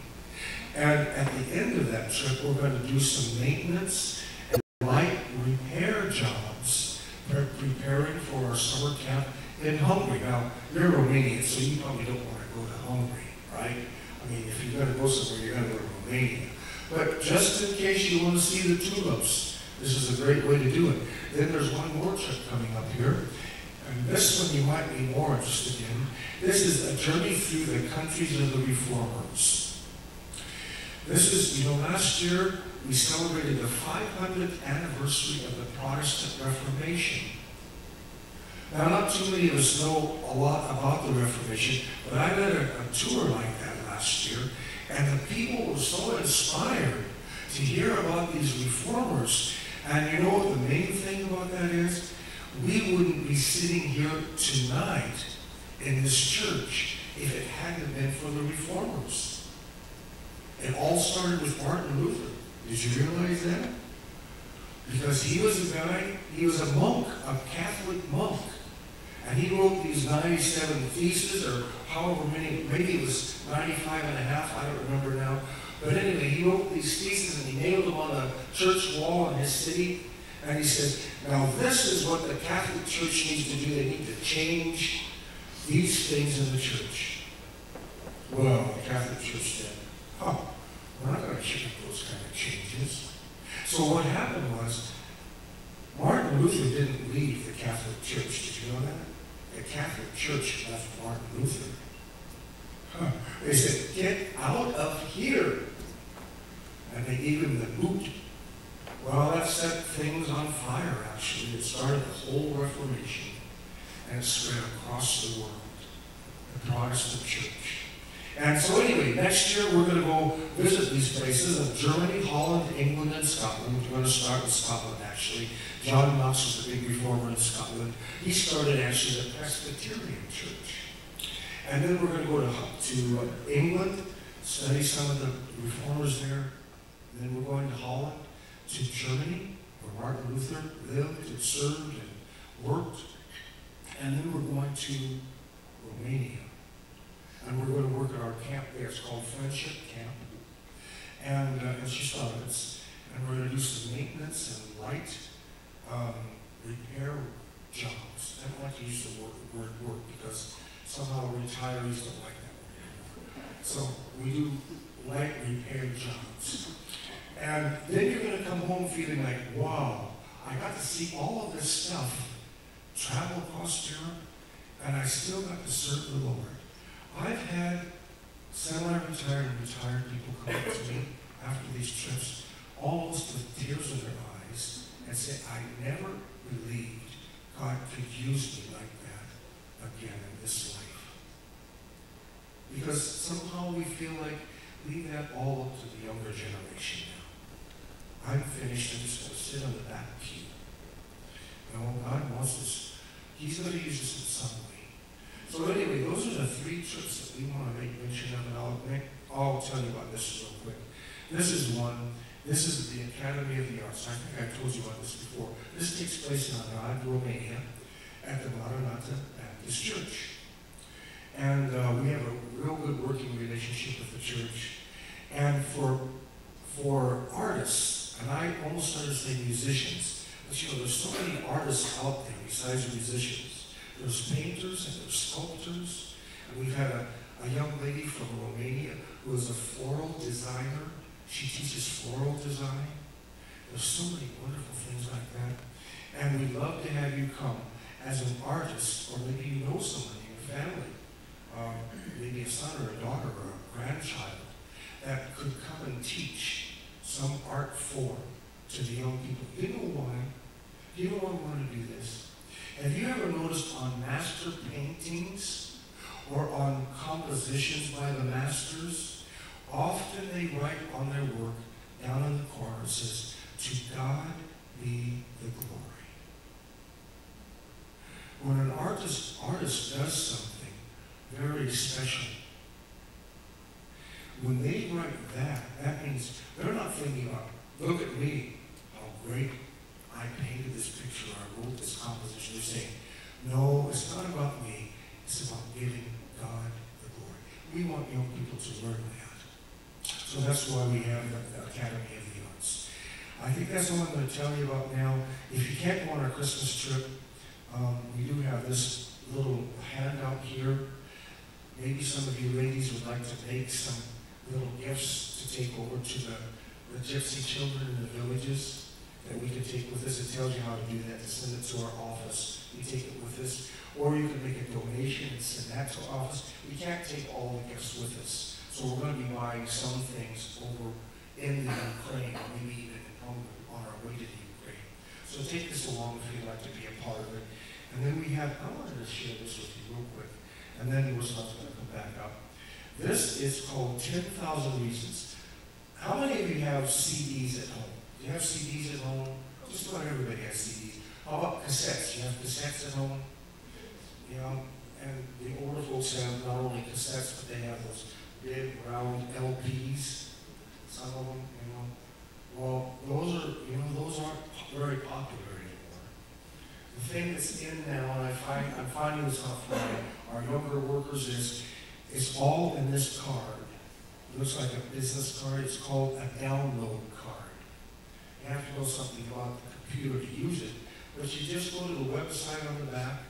And at the end of that trip, we're going to do some maintenance and light repair jobs, preparing for our summer camp in Hungary. Now, you're Romanian, so you probably don't want to go to Hungary, right? I mean, if you're going to go somewhere, you're going to go to Romania. But just in case you want to see the tulips, this is a great way to do it. Then there's one more trip coming up here. And this one you might be more interested in. This is a journey through the countries of the Reformers. This is, last year we celebrated the 500th anniversary of the Protestant Reformation. Now, not too many of us know a lot about the Reformation, but I led a tour like that last year. And the people were so inspired to hear about these reformers. And you know what the main thing about that is? We wouldn't be sitting here tonight in this church if it hadn't been for the reformers. It all started with Martin Luther. Did you realize that? Because he was a guy, he was a monk, a Catholic monk. And he wrote these 97 theses, or however many, maybe it was 95 and a half, I don't remember now. But anyway, he wrote these theses and he nailed them on a church wall in his city. And he said, now this is what the Catholic Church needs to do. They need to change these things in the church. Well, the Catholic Church said, oh, we're not going to make those kind of changes. So what happened was, Martin Luther didn't leave the Catholic Church. Did you know that? The Catholic Church left Martin Luther. They said, get out of here. And they gave him the boot. Well, that set things on fire, actually. It started the whole Reformation. And it spread across the world. The Protestant Church. And so anyway, next year we're going to go visit these places of Germany, Holland, England, and Scotland. We're going to start with Scotland, actually. John Knox was a big reformer in Scotland. He started actually the Presbyterian Church. And then we're going to go to England, study some of the reformers there. And then we're going to Holland, to Germany, where Martin Luther lived and served and worked. And then we're going to Romania. And we're going to work at our camp there. It's called Friendship Camp. And she started us. And we're going to do some maintenance and light repair jobs. I don't like to use the word work because somehow retirees don't like that word anymore. So we do light repair jobs. And then you're going to come home feeling like, wow, I got to see all of this stuff, travel across Europe, and I still got to serve the Lord. I've had semi-retired and retired people come up to me after these trips, almost with tears in their eyes, and say, I never believed God could use me like that again in this life. Because somehow we feel like leave that all up to the younger generation now. I'm finished, I'm just going to sit on the back pew. No, God wants us. He's going to use us in some way. So anyway, those are the 3 trips that we want to make mention of, and I'll tell you about this real quick. This is one. This is the Academy of the Arts. I think I told you about this before. This takes place in Arad, Romania, at the Maranatha Baptist Church. And we have a real good working relationship with the church. And for artists, And I almost started saying musicians. But you know, there's so many artists out there besides musicians. There's painters and there's sculptors. And we've had a young lady from Romania who is a floral designer. She teaches floral design. There's so many wonderful things like that. And we'd love to have you come as an artist, or maybe you know someone in your family, maybe a son or a daughter or a grandchild, that could come and teach some art form to the young people. You know why? You know why we want to do this? Have you ever noticed on master paintings or on compositions by the masters, often they write on their work down in the corner, it says, "To God be the glory." When an artist does something very special, when they write that, that means they're not thinking about, look at me, how great I painted this picture, or I wrote this composition. They're saying, no, it's not about me, it's about giving God the glory. We want young people to learn that. So that's why we have the Academy of the Arts. I think that's all I'm going to tell you about now. If you can't go on our Christmas trip, we do have this little handout here. Maybe some of you ladies would like to make some little gifts to take over to the gypsy children in the villages that we can take with us. It tells you how to do that, to send it to our office. We take it with us. Or you can make a donation and send that to our office. We can't take all the gifts with us. So we're going to be buying some things over in the Ukraine, or maybe even in Hungary on our way to the Ukraine. So take this along if you'd like to be a part of it. And then we have, I wanted to share this with you real quick, and then your stuff's going to come back up. This is called 10,000 Reasons. How many of you have CDs at home? Do you have CDs at home? Just about everybody has CDs. How about cassettes? Do you have cassettes at home? You know, and the older folks have not only cassettes, but they have those big round LPs. Some of them, you know. Well, those are, you know, those aren't very popular anymore. The thing that's in now, and I'm finding this out for our younger workers, is it's all in this card. It looks like a business card. It's called a download card. You have to know something about the computer to use it, but you just go to the website on the back,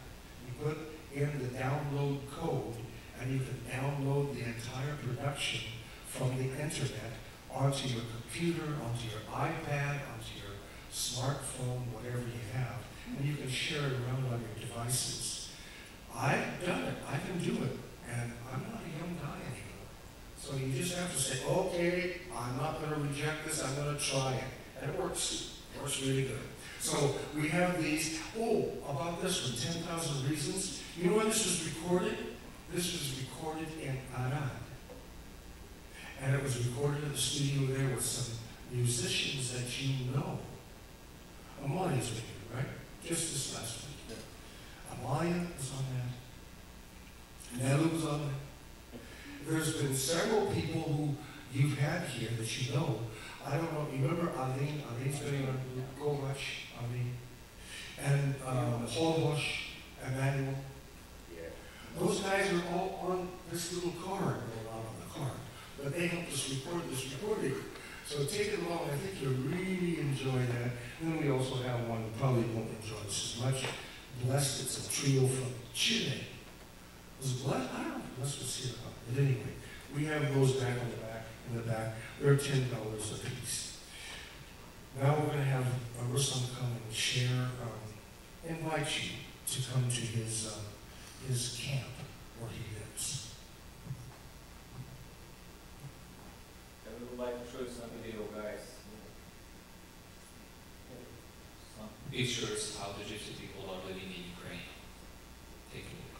you put in the download code, and you can download the entire production from the internet onto your computer, onto your iPad, onto your smartphone, whatever you have, and you can share it around on your devices. I've done it. I can do it. And I'm not a young guy anymore. So you just have to say, okay, I'm not going to reject this, I'm going to try it. And it works. It works really good. So we have these, about this one, 10,000 Reasons. You know where this was recorded? This was recorded in Arad. And it was recorded in the studio there with some musicians that you know. Amalia's with you, right? Just this last week. Amalia was on that. Nella was on it. There's been several people who you've had here that you know. I don't know, you remember Aline? Aline's been on Go Much, Aline. And Holbosch, Emmanuel. Yeah. Those guys are all on this little card. Well, not on the card. But they helped us record this recording. So take it along. I think you'll really enjoy that. And then we also have one you probably won't enjoy this as much. Blessed, it's a trio from Chile. Was Blessed? I don't know if Blessed was here. But anyway, we have those back on the back, in the back. They're $10 a piece. Now we're going to have Ruslan come and share, invite you to come to his camp where he lives. I would like to show you some video, guys. Some pictures how the Gypsy people are living in Ukraine. Take a look.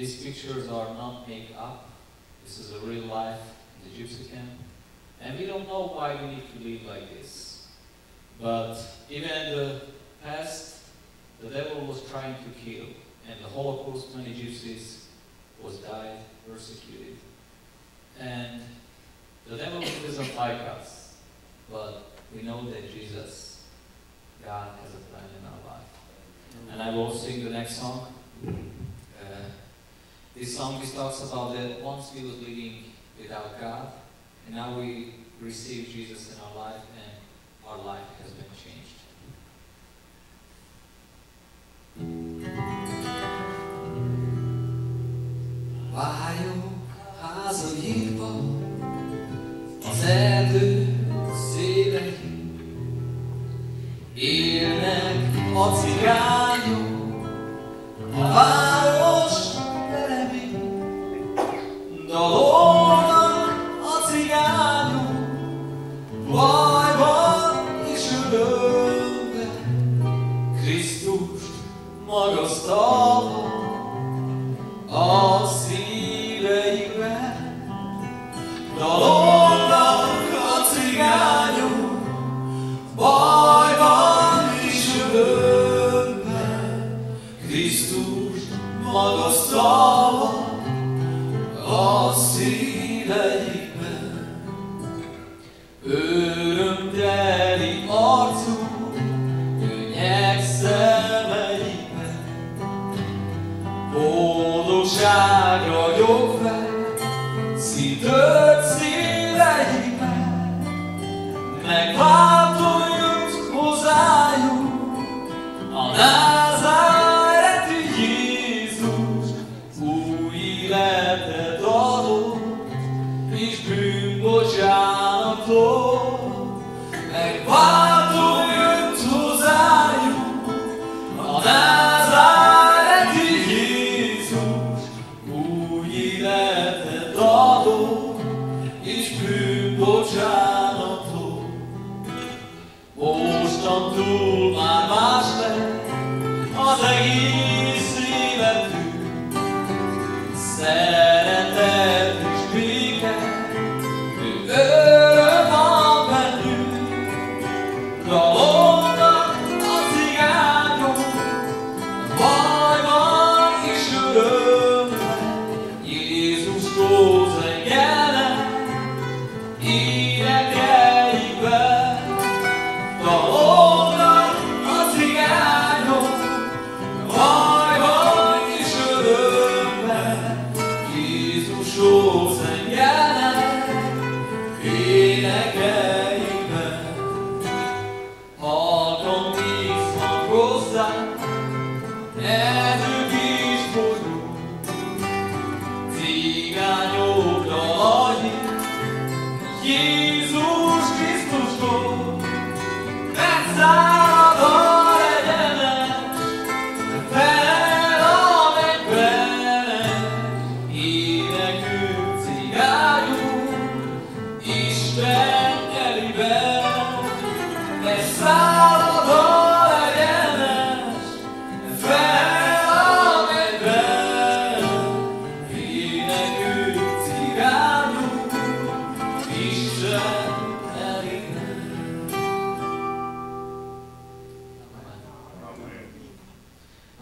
These pictures are not made up. This is a real life in the gypsy camp. And we don't know why we need to live like this. But even in the past, the devil was trying to kill. And the Holocaust, many gypsies was died, persecuted. And the devil doesn't like us. But we know that Jesus, God, has a plan in our life. And I will sing the next song. This song talks about that once we was living without God, and now we receive Jesus in our life, and our life has been changed. Vágyok házaiba, az erdő szélei, élnek a cigányok, a város teremén, dalolnak a cigányok, bajban és örömben, Krisztust magasztalva a szíveikben, dalolnak a cigányok, bajban és örömben, Krisztust magasztalva a szíveikben. Örömteli arcú, könnyek szemeikben, boldogság ragyog fel, szítött szíveikben, megváltó jött hozzájuk a názáreti Jézus, új életet adott, és bűnbocsánatot. Megváltó jött hozzájuk a názáreti Jézus, új életet adott, és bűnbocsánatot. Mostantól már más lett az egész életünk, szeretet és béke, öröm van bennünk. Dalolnak a cigányok, bajban és örömben, Jézusról zengelnek énekeikben. Dalolnak a cigányok, bajban és örömben, Jézusról zengelnek énekeikben. Halkan visszhang hozzá, erdők is folyó, cigányok dalai, Jézus Krisztusról, megszárad a egyenes, fel a mennyben, énekünk cigányok, Isten nyeliben, megszárad a egyenes, fel a mennyben, énekünk cigányok, Isten nyeliben.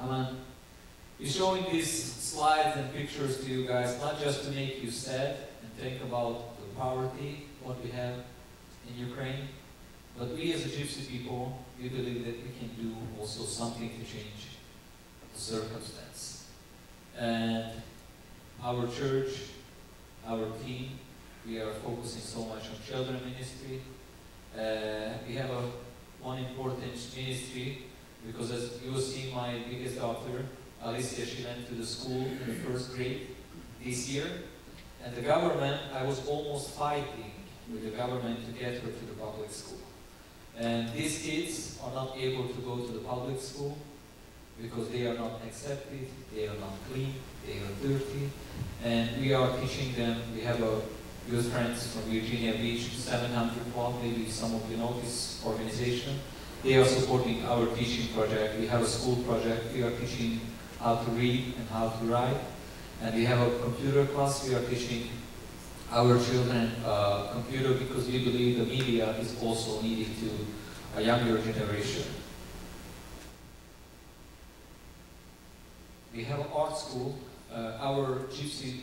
Amen. We're showing these slides and pictures to you guys, not just to make you sad and think about the poverty, what we have in Ukraine, but we as a Gypsy people, we believe that we can do also something to change the circumstance. And our church, our team, we are focusing so much on children ministry. We have one important ministry, because as you will see, my biggest daughter, Alicia, she went to the school in the first grade this year, and the government, I was almost fighting with the government to get her to the public school. And these kids are not able to go to the public school because they are not accepted, they are not clean, they are dirty, and we are teaching them. We have a good friends from Virginia Beach, 700 Club, maybe some of you know this organization. They are supporting our teaching project. We have a school project. We are teaching how to read and how to write. And we have a computer class. We are teaching our children computer because we believe the media is also needed to a younger generation. We have an art school. Our gypsy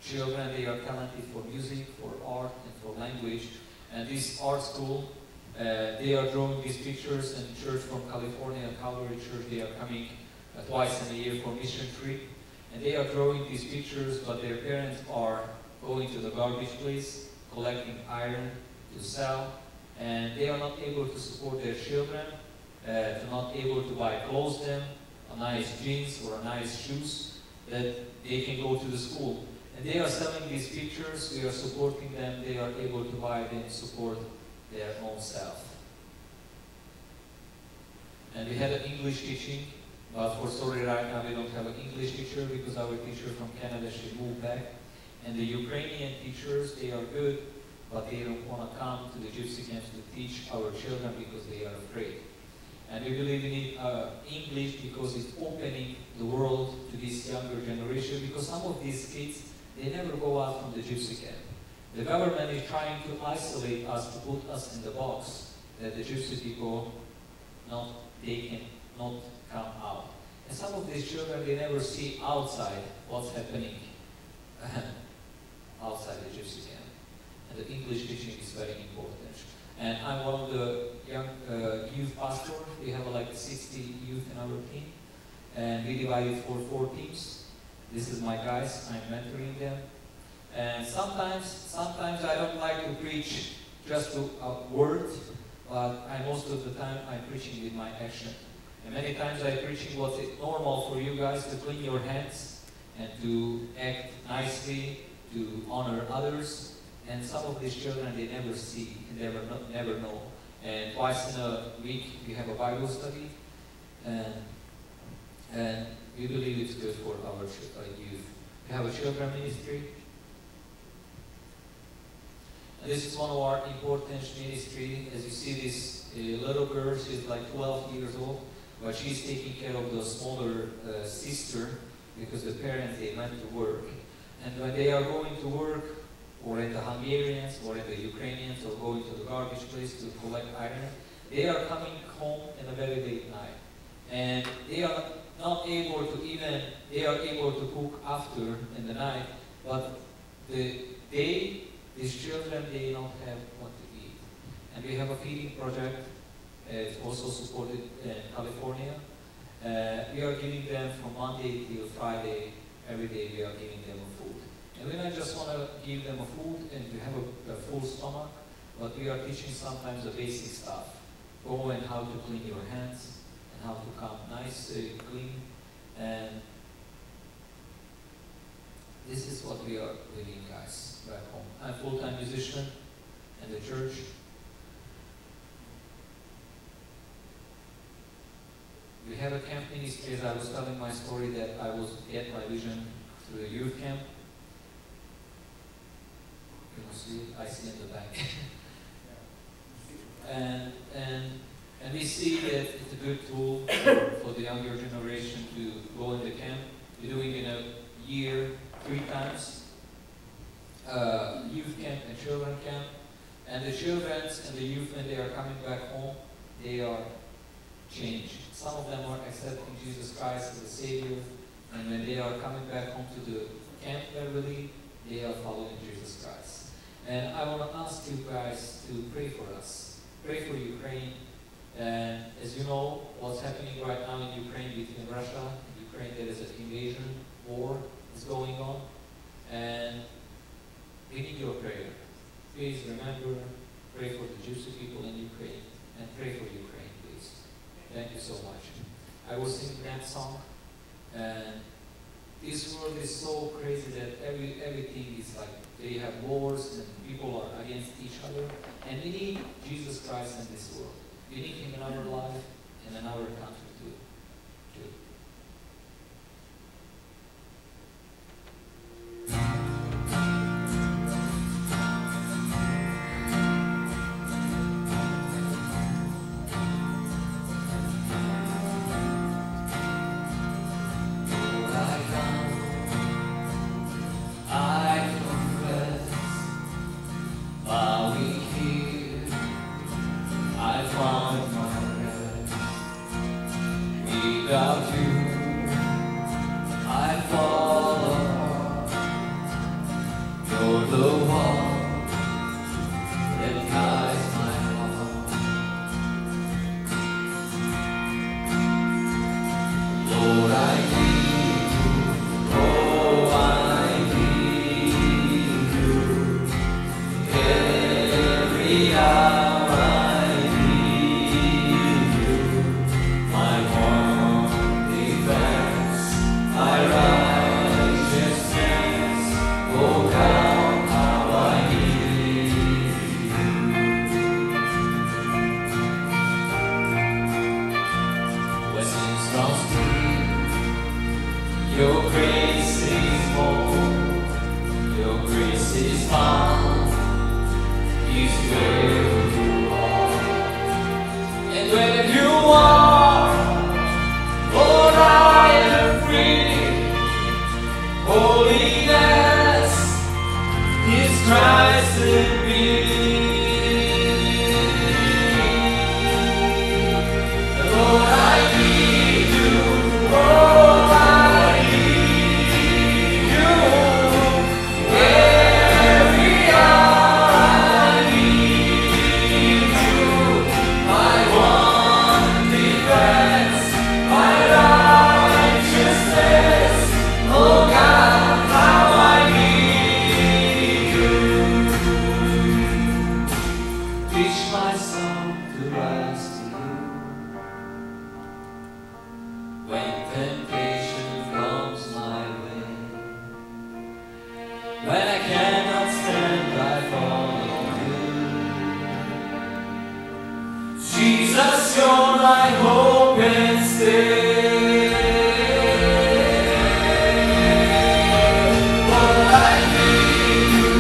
children, they are talented for music, for art, and for language. And this art school, they are drawing these pictures, and church from California, Calvary Church, they are coming twice in a year for mission trip. And they are drawing these pictures, but their parents are going to the garbage place, collecting iron to sell, and they are not able to support their children, not able to buy clothes them, a nice jeans or a nice shoes, that they can go to the school. And they are selling these pictures, we are supporting them, they are able to buy them, support their own self. And we had an English teaching, but for sorry right now we don't have an English teacher because our teacher from Canada, she moved back. And the Ukrainian teachers, they are good, but they don't want to come to the gypsy camps to teach our children because they are afraid. And we believe we need English because it's opening the world to this younger generation, because some of these kids, they never go out from the gypsy camp. The government is trying to isolate us, to put us in the box that the gypsy people, they cannot come out. And some of these children, they never see outside what's happening outside the gypsy camp. And the English teaching is very important. And I'm one of the young youth pastors. We have like 60 youth in our team. And we divided for 4 teams. This is my guys, I'm mentoring them. And sometimes I don't like to preach just a word, but most of the time I'm preaching with my action. And many times I'm preaching what's normal for you guys, to clean your hands and to act nicely, to honor others. And some of these children, they never see, and never know. And twice in a week we have a Bible study, and we believe it's good for our youth. We have a children ministry. And this is one of our important ministry. As you see, this little girl, she's like 12 years old, but she's taking care of the smaller sister because the parents, they went to work. And when they are going to work, or in the Hungarians, or in the Ukrainians, or going to the garbage place to collect iron, they are coming home in a very late night. And they are not able to they are able to cook after in the night, but these children, they don't have what to eat. And we have a feeding project, it's also supported in California. We are giving them from Monday till Friday, every day we are giving them food. And we don't just want to give them a food and to have a full stomach, but we are teaching sometimes the basic stuff. Go and how to clean your hands, and how to come nice, clean. And this is what we are doing, guys, back home. I'm a full-time musician in the church. We have a camp ministry. As I was telling my story that I was get my vision through the youth camp. You can see it, I see in the back. And we see that it's a good tool for the younger generation to go in the camp. We're doing in a year 3 times, youth camp and children camp. And the children and the youth, when they are coming back home, they are changed. Some of them are accepting Jesus Christ as a Savior, and when they are coming back home to the camp Beverly, they are following Jesus Christ. And I want to ask you guys to pray for us. Pray for Ukraine. And as you know, what's happening right now in Ukraine between Russia and Ukraine, there is an invasion war is going on. And we need your prayer. Please remember, pray for the Jewish people in Ukraine, and pray for Ukraine, please. Thank you so much. I was singing that song, and this world is so crazy that everything is like, they have wars and people are against each other, and we need Jesus Christ in this world. We need Him in our life and in our country too. is found is where you are. And when you are, Lord, I am free. Holiness is Christ in me. Lord, I need you. Oh, I need you. Every hour I need you. My one defense, my righteousness. Oh God, how I need you. Teach my soul to rise to you. When temptation comes my way, when I cannot stand, I follow you. Jesus, you're my hope and stay. Lord, I need you.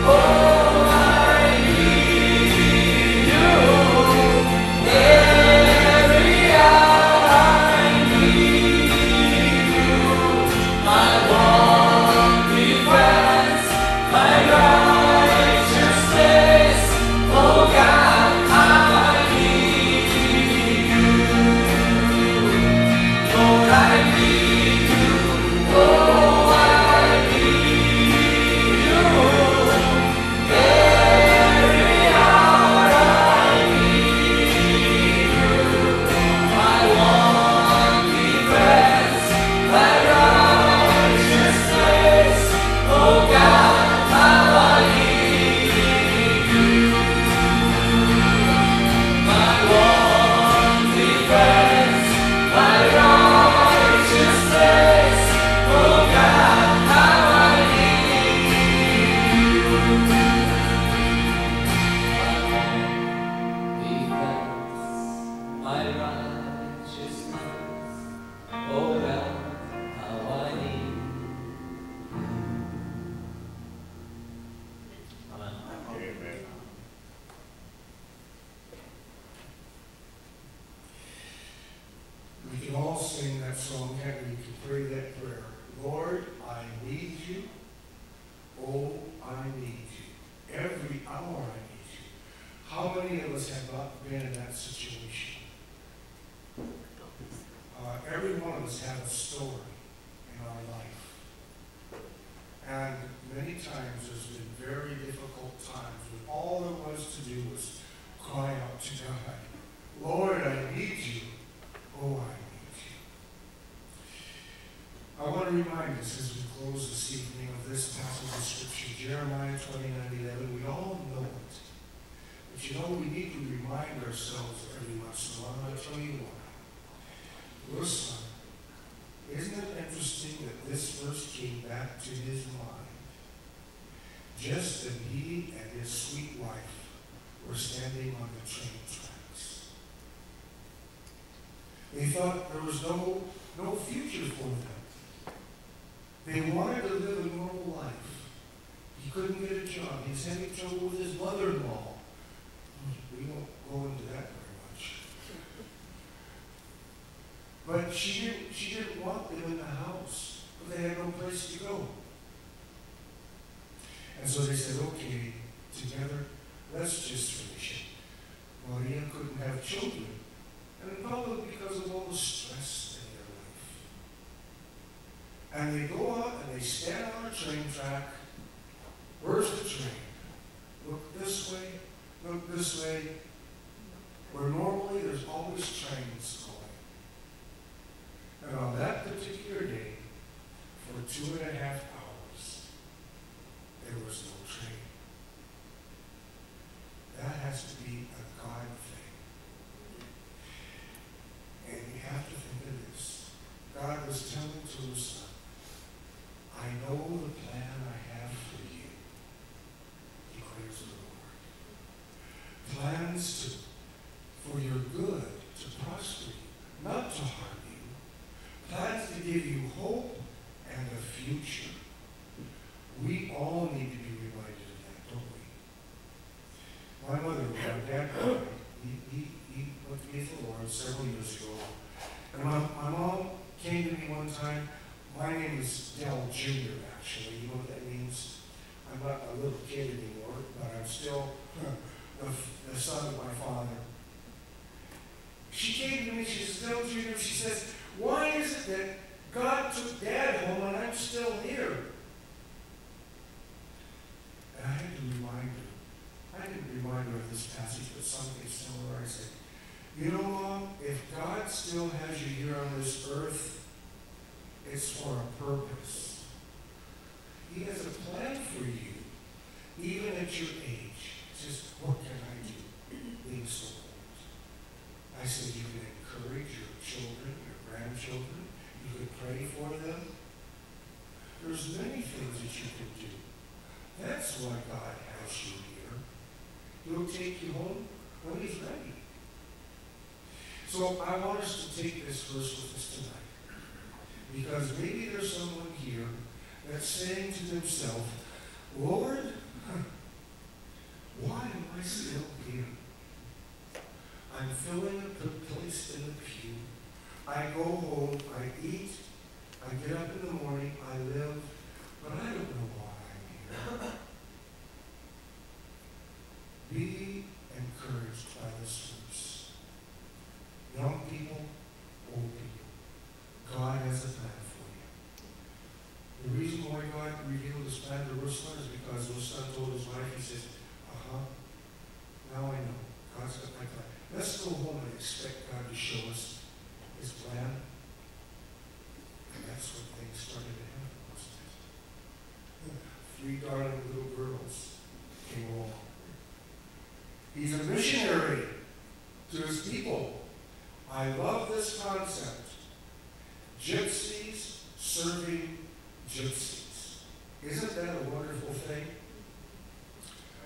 Oh, I need you. Every hour I need you. My one defense, my righteousness. Oh God, how I need you. Lord, I need you. Oh, I need you. Every hour I need you. My one defense, my righteousness. Oh God, how I need you. My one defense, my righteousness. Oh God, how I need you. My defense, my righteousness. Oh God, how I need you. Amen. We can all sing that song, and we can pray that prayer. Lord, I need you. Oh, I need you. Every hour I need you. How many of us have not been in that situation? Every one of us have a story in our life. And many times there's been very difficult times when all there was to do was cry out to God, Lord, I need you. Oh, I need you. I want to remind us as we close this evening of this passage of Scripture, Jeremiah 29:11. We all know it. But you know, we need to remind ourselves every once in a while. I'm going to tell you why. Listen, isn't it interesting that this verse came back to his mind just as he and his sweet wife were standing on the train tracks? They thought there was no future for them. They wanted to live a normal life. He couldn't get a job. He's having trouble with his mother-in-law. We won't go into that very much. But she didn't want them in the house, but they had no place to go. And so they said, okay, together, let's just finish it. Maria couldn't have children, and probably because of all the stress in their life. And they go out and they stand on a train track. Where's the train? Look this way, look this way. Where normally there's always trains going. And on that particular day, for 2.5 hours, there was no train. That has to be a God thing. And you have to think of this. God was telling to his son, I know the plan I have for you, declares the Lord. Plans for your good, to prosper you, not to harm you. Plans to give you hope and a future. We all need to be reminded name is Del Jr., actually. You know what that means? I'm not a little kid anymore, but I'm still the son of my father. She came to me, she says, Del Jr., she says, why is it that God took Dad home and I'm still here? And I had to remind her. I didn't remind her of this passage, but something similar. I said, you know, Mom, if God still has you here on this earth, it's for a purpose. He has a plan for you, even at your age. Just, what can I do being so old? I said, you can encourage your children, your grandchildren. You could pray for them. There's many things that you can do. That's why God has you here. He'll take you home when He's ready. So I want us to take this verse with us tonight. Because maybe there's someone here that's saying to themselves, Lord, why am I still here? I'm filling a good place in the pew. I go home, I eat, I get up in the morning, I live, but I don't know why I'm here. Be encouraged by this verse. Young people, old people, God has a plan for you. The reason why God revealed His plan to Ruslan is because Ruslan told his wife, he says, now I know. God's got my plan. Let's go home and expect God to show us His plan. And that's when things started to happen, wasn't it? 3 darling little girls came along. He's a missionary to his people. I love this concept. Gypsies serving gypsies. Isn't that a wonderful thing?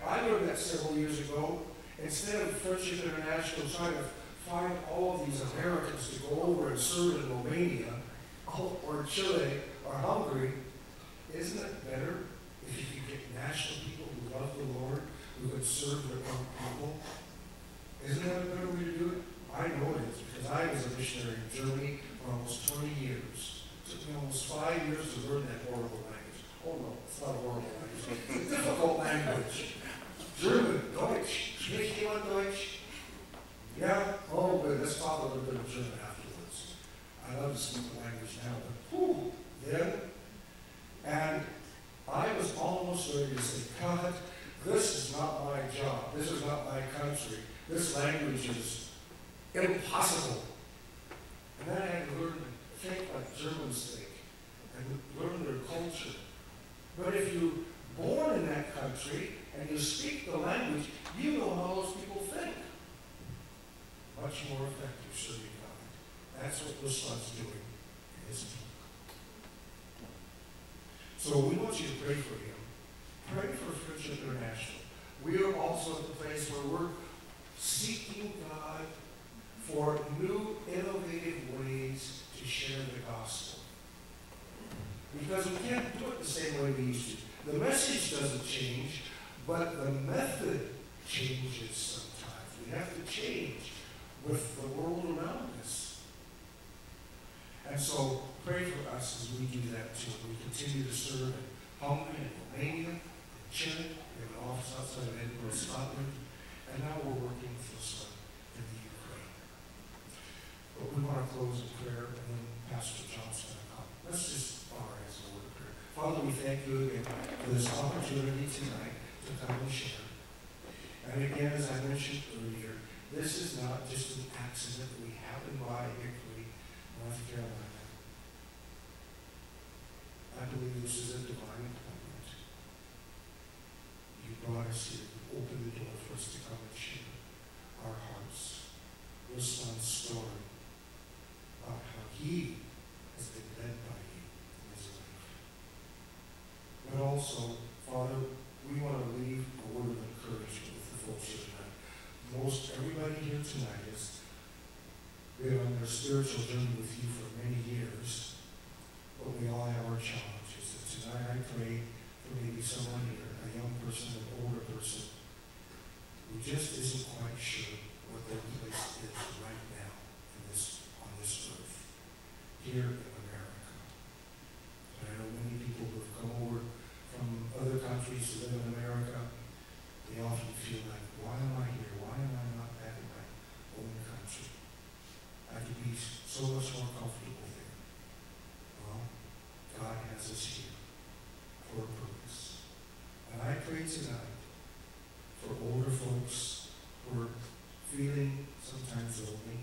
I learned that several years ago. Instead of Friendship International trying to find all of these Americans to go over and serve in Romania or Chile or Hungary, isn't it better if you could get national people who love the Lord, who could serve their own people? Isn't that a better way to do it? I know it is, because I was a missionary in Germany for almost 20 years. It took me almost 5 years to learn that horrible language. Oh no, it's not a horrible language. It's a difficult language. German, Deutsch. Spricht jemand Deutsch? Yeah? Oh, good. Let's talk a little bit of German afterwards. I love to speak the language now, but whew, then. And I was almost ready to say, God, this is not my job. This is not my country. This language is impossible. And then I had to learn to think like Germans think and learn their culture. But if you're born in that country and you speak the language, you know how those people think. Much more effective serving God. That's what Ruslan's doing in his people. So we want you to pray for him. Pray for Friendship International. We are also at the place where we're seeking God for new, innovative ways to share the gospel. Because we can't do it the same way we used to. The message doesn't change, but the method changes sometimes. We have to change with the world around us. And so pray for us as we do that too. We continue to serve in Hungary and Romania, in Chile. We have an office outside of Edinburgh, Scotland. And now we're working with this one in the Ukraine. But we want to close in prayer, and then Pastor John's going to come. Let's just bow our heads in a word of prayer. Father, we thank you again for this opportunity tonight to come and share. And again, as I mentioned earlier, this is not just an accident that we happened by Hickory, North Carolina. I believe this is a divine appointment. You brought us here, you opened the door for us to come and share our hearts. Ruslan's story about how he has been led by you in his life. But also, Father, we want to leave a word of encouragement with the folks here tonight. Most everybody here tonight has been on their spiritual journey with you for many years, but we all have our challenges. And tonight I pray for maybe someone here, a young person, an older person, who just isn't quite sure what their place is right now on this earth, here in America. And know many people who have come over from other countries to live in America, they often feel like, why am I here? Why am I not back in my own country? I could be so much more comfortable there. Well, God has us here for a purpose. And I pray tonight for older folks who are feeling sometimes lonely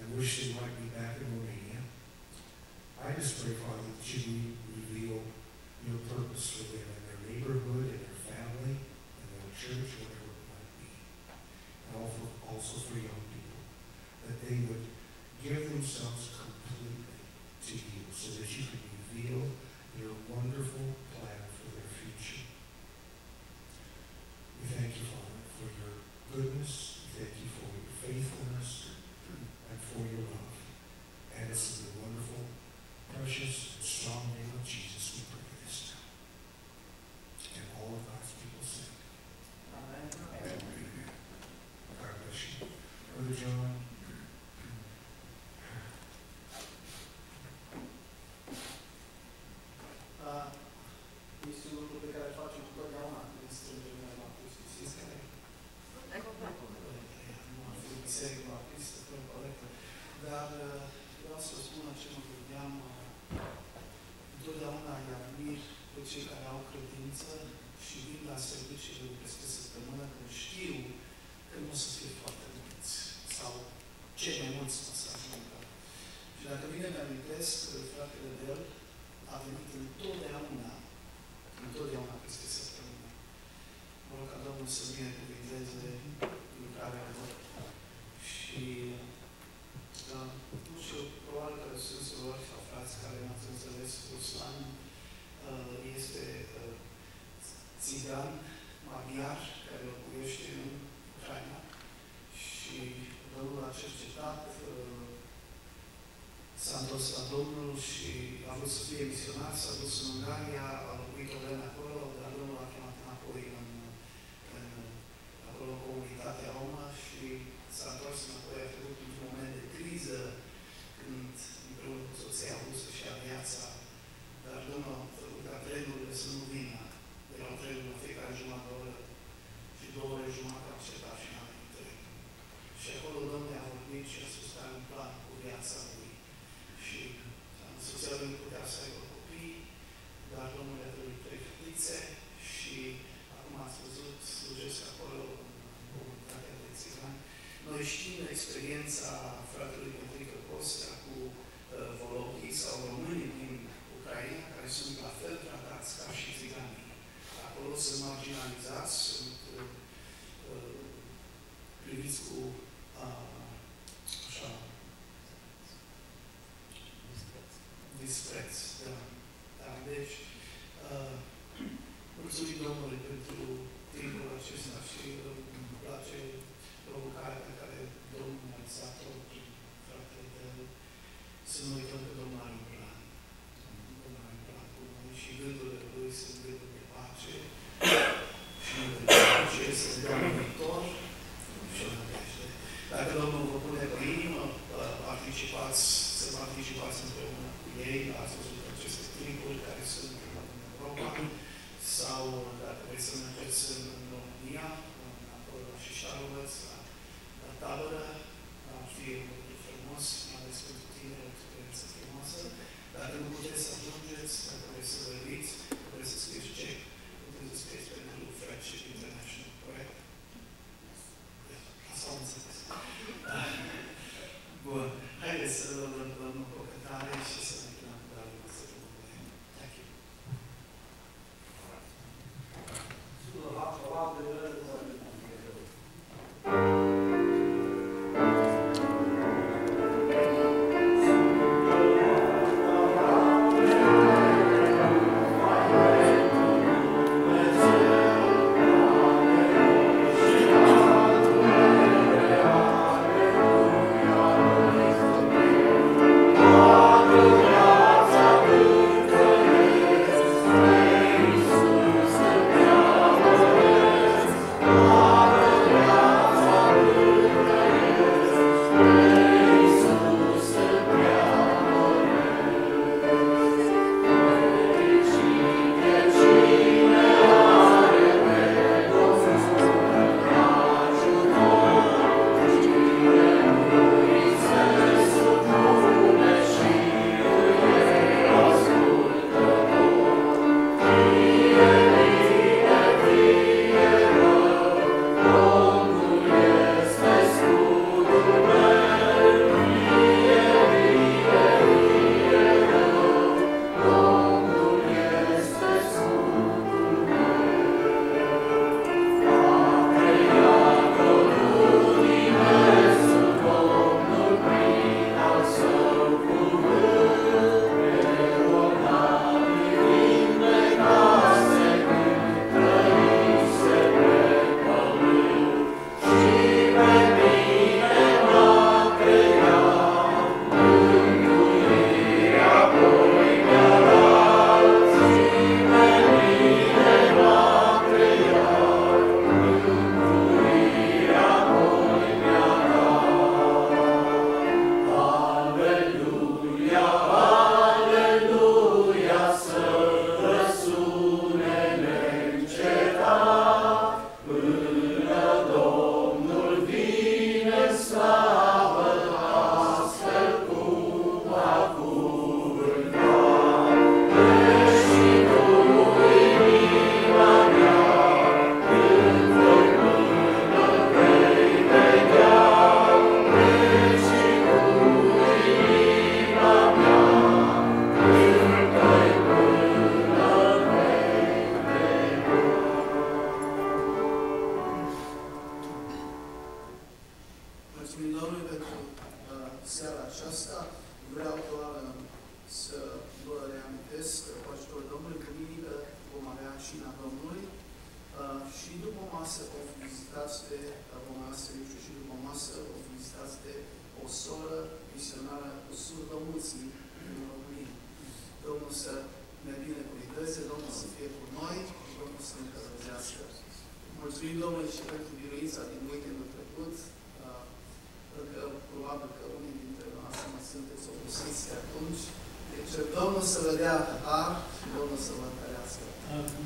and wish they might be back in Romania. I just pray, Father, that you reveal your purpose for them in their neighborhood, in their family, in their church, whatever it might be. And also for young people, that they would give themselves completely to you so that you can reveal your wonderful plan for their future. We thank you, Father, for your goodness. We thank you for your faithfulness and for your love. And it's in the wonderful, precious, and strong name of Jesus we pray this now. And all of God's people say, Amen. Amen. God bless you. Brother John. Este un lucru pe care îl facem întotdeauna când strângem la Baptist. Știți care? Nu ar fi biserică Baptistă, fără corectă. Dar vreau să spun ce mă gândeam. Întotdeauna îi admir pe cei care au credință și vin la serviciile de peste săptămână când știu că nu o să fie foarte mulți. Sau cei mai mulți o să ajungă. Și dacă bine mi-amintesc, fratele de el a venit întotdeauna peste săptămână. Mă rog ca Domnul să binecuvinteze lucrarea lor. Și, nu știu, probabil că sunt surori sau frați care m-ați înțeles, Ruslan este țigan, maghiar, care locuiește în Ucraina. Și Domnul a cercetat, s-a întors la Domnul și a vrut să fie misionar, s-a dus în Ungaria, a locuit o vreme acolo, dar Domnul a chemat înapoi acolo în comunitatea romă și s-a întors înapoi, a trecut într-un moment de criză, când împreună cu soția a vrut să-și ia viața, dar Domnul a făcut ca trenurile să nu vină. Erau trenuri la fiecare jumătate de oră și 2 ore jumătate am așteptat și n-am venit trenul. Și acolo Domnul a vorbit și a spus că are un plan cu viața lui. Și soția lui putea să aibă copii, dar Domnul i-a trebuit 3 fetițe și acum ați văzut, slujesc acolo în comunitatea de țigani. Noi știm experiența fratelui Petrică Costea cu vologii sau românii din Ucraina, care sunt la fel tratați ca și țiganii. Acolo sunt marginalizați, sunt priviți cu așa dispreț. Da. Deci, mulțumim Domnului pentru timpul acesta și îmi place provocarea pe care Domnul a lăsat-o prin fratele de el. Să nu uităm că Domnul are un plan. Domnul are un plan cu noi și gândurile Lui sunt gânduri de pace și nu de pace, să ne dea un viitor și o nădejde. Dacă Domnul vă pune pe inimă, să participați împreună cu ei, ați văzut aceste triburi care sunt în Europa, sau dacă vreți să mergeți în România, acolo la Șișarovăț, la tabără, ar fi un lucru frumos, mai ales pentru tine, o experiență frumoasă. Dacă nu puteți să ajungeți, dacă vreți să vă iubiți, dacă vreți să scrieți cec, puteți să scrieți pentru Friendship International, corect? Asta am înțeles. Bun. Haideți să luăm o cântare și să ne închinăm cu darul nostru Dumnezeu. Thank you. Și după masă o vizitați de și după masă o vizitați de o soră misionară cu surdămuții în România. Domnul să ne binecuvinteze, Domnul să fie cu noi, Domnul să ne călăuzească. Mulțumim Domnului și pentru biruința din weekendul trecut. Încă probabil că unii dintre noastre mai sunteți obosiți de atunci. Deci Domnul să vă dea har și Domnul să vă întărească.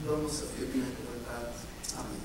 Domnul să fie binecuvântat. Amin.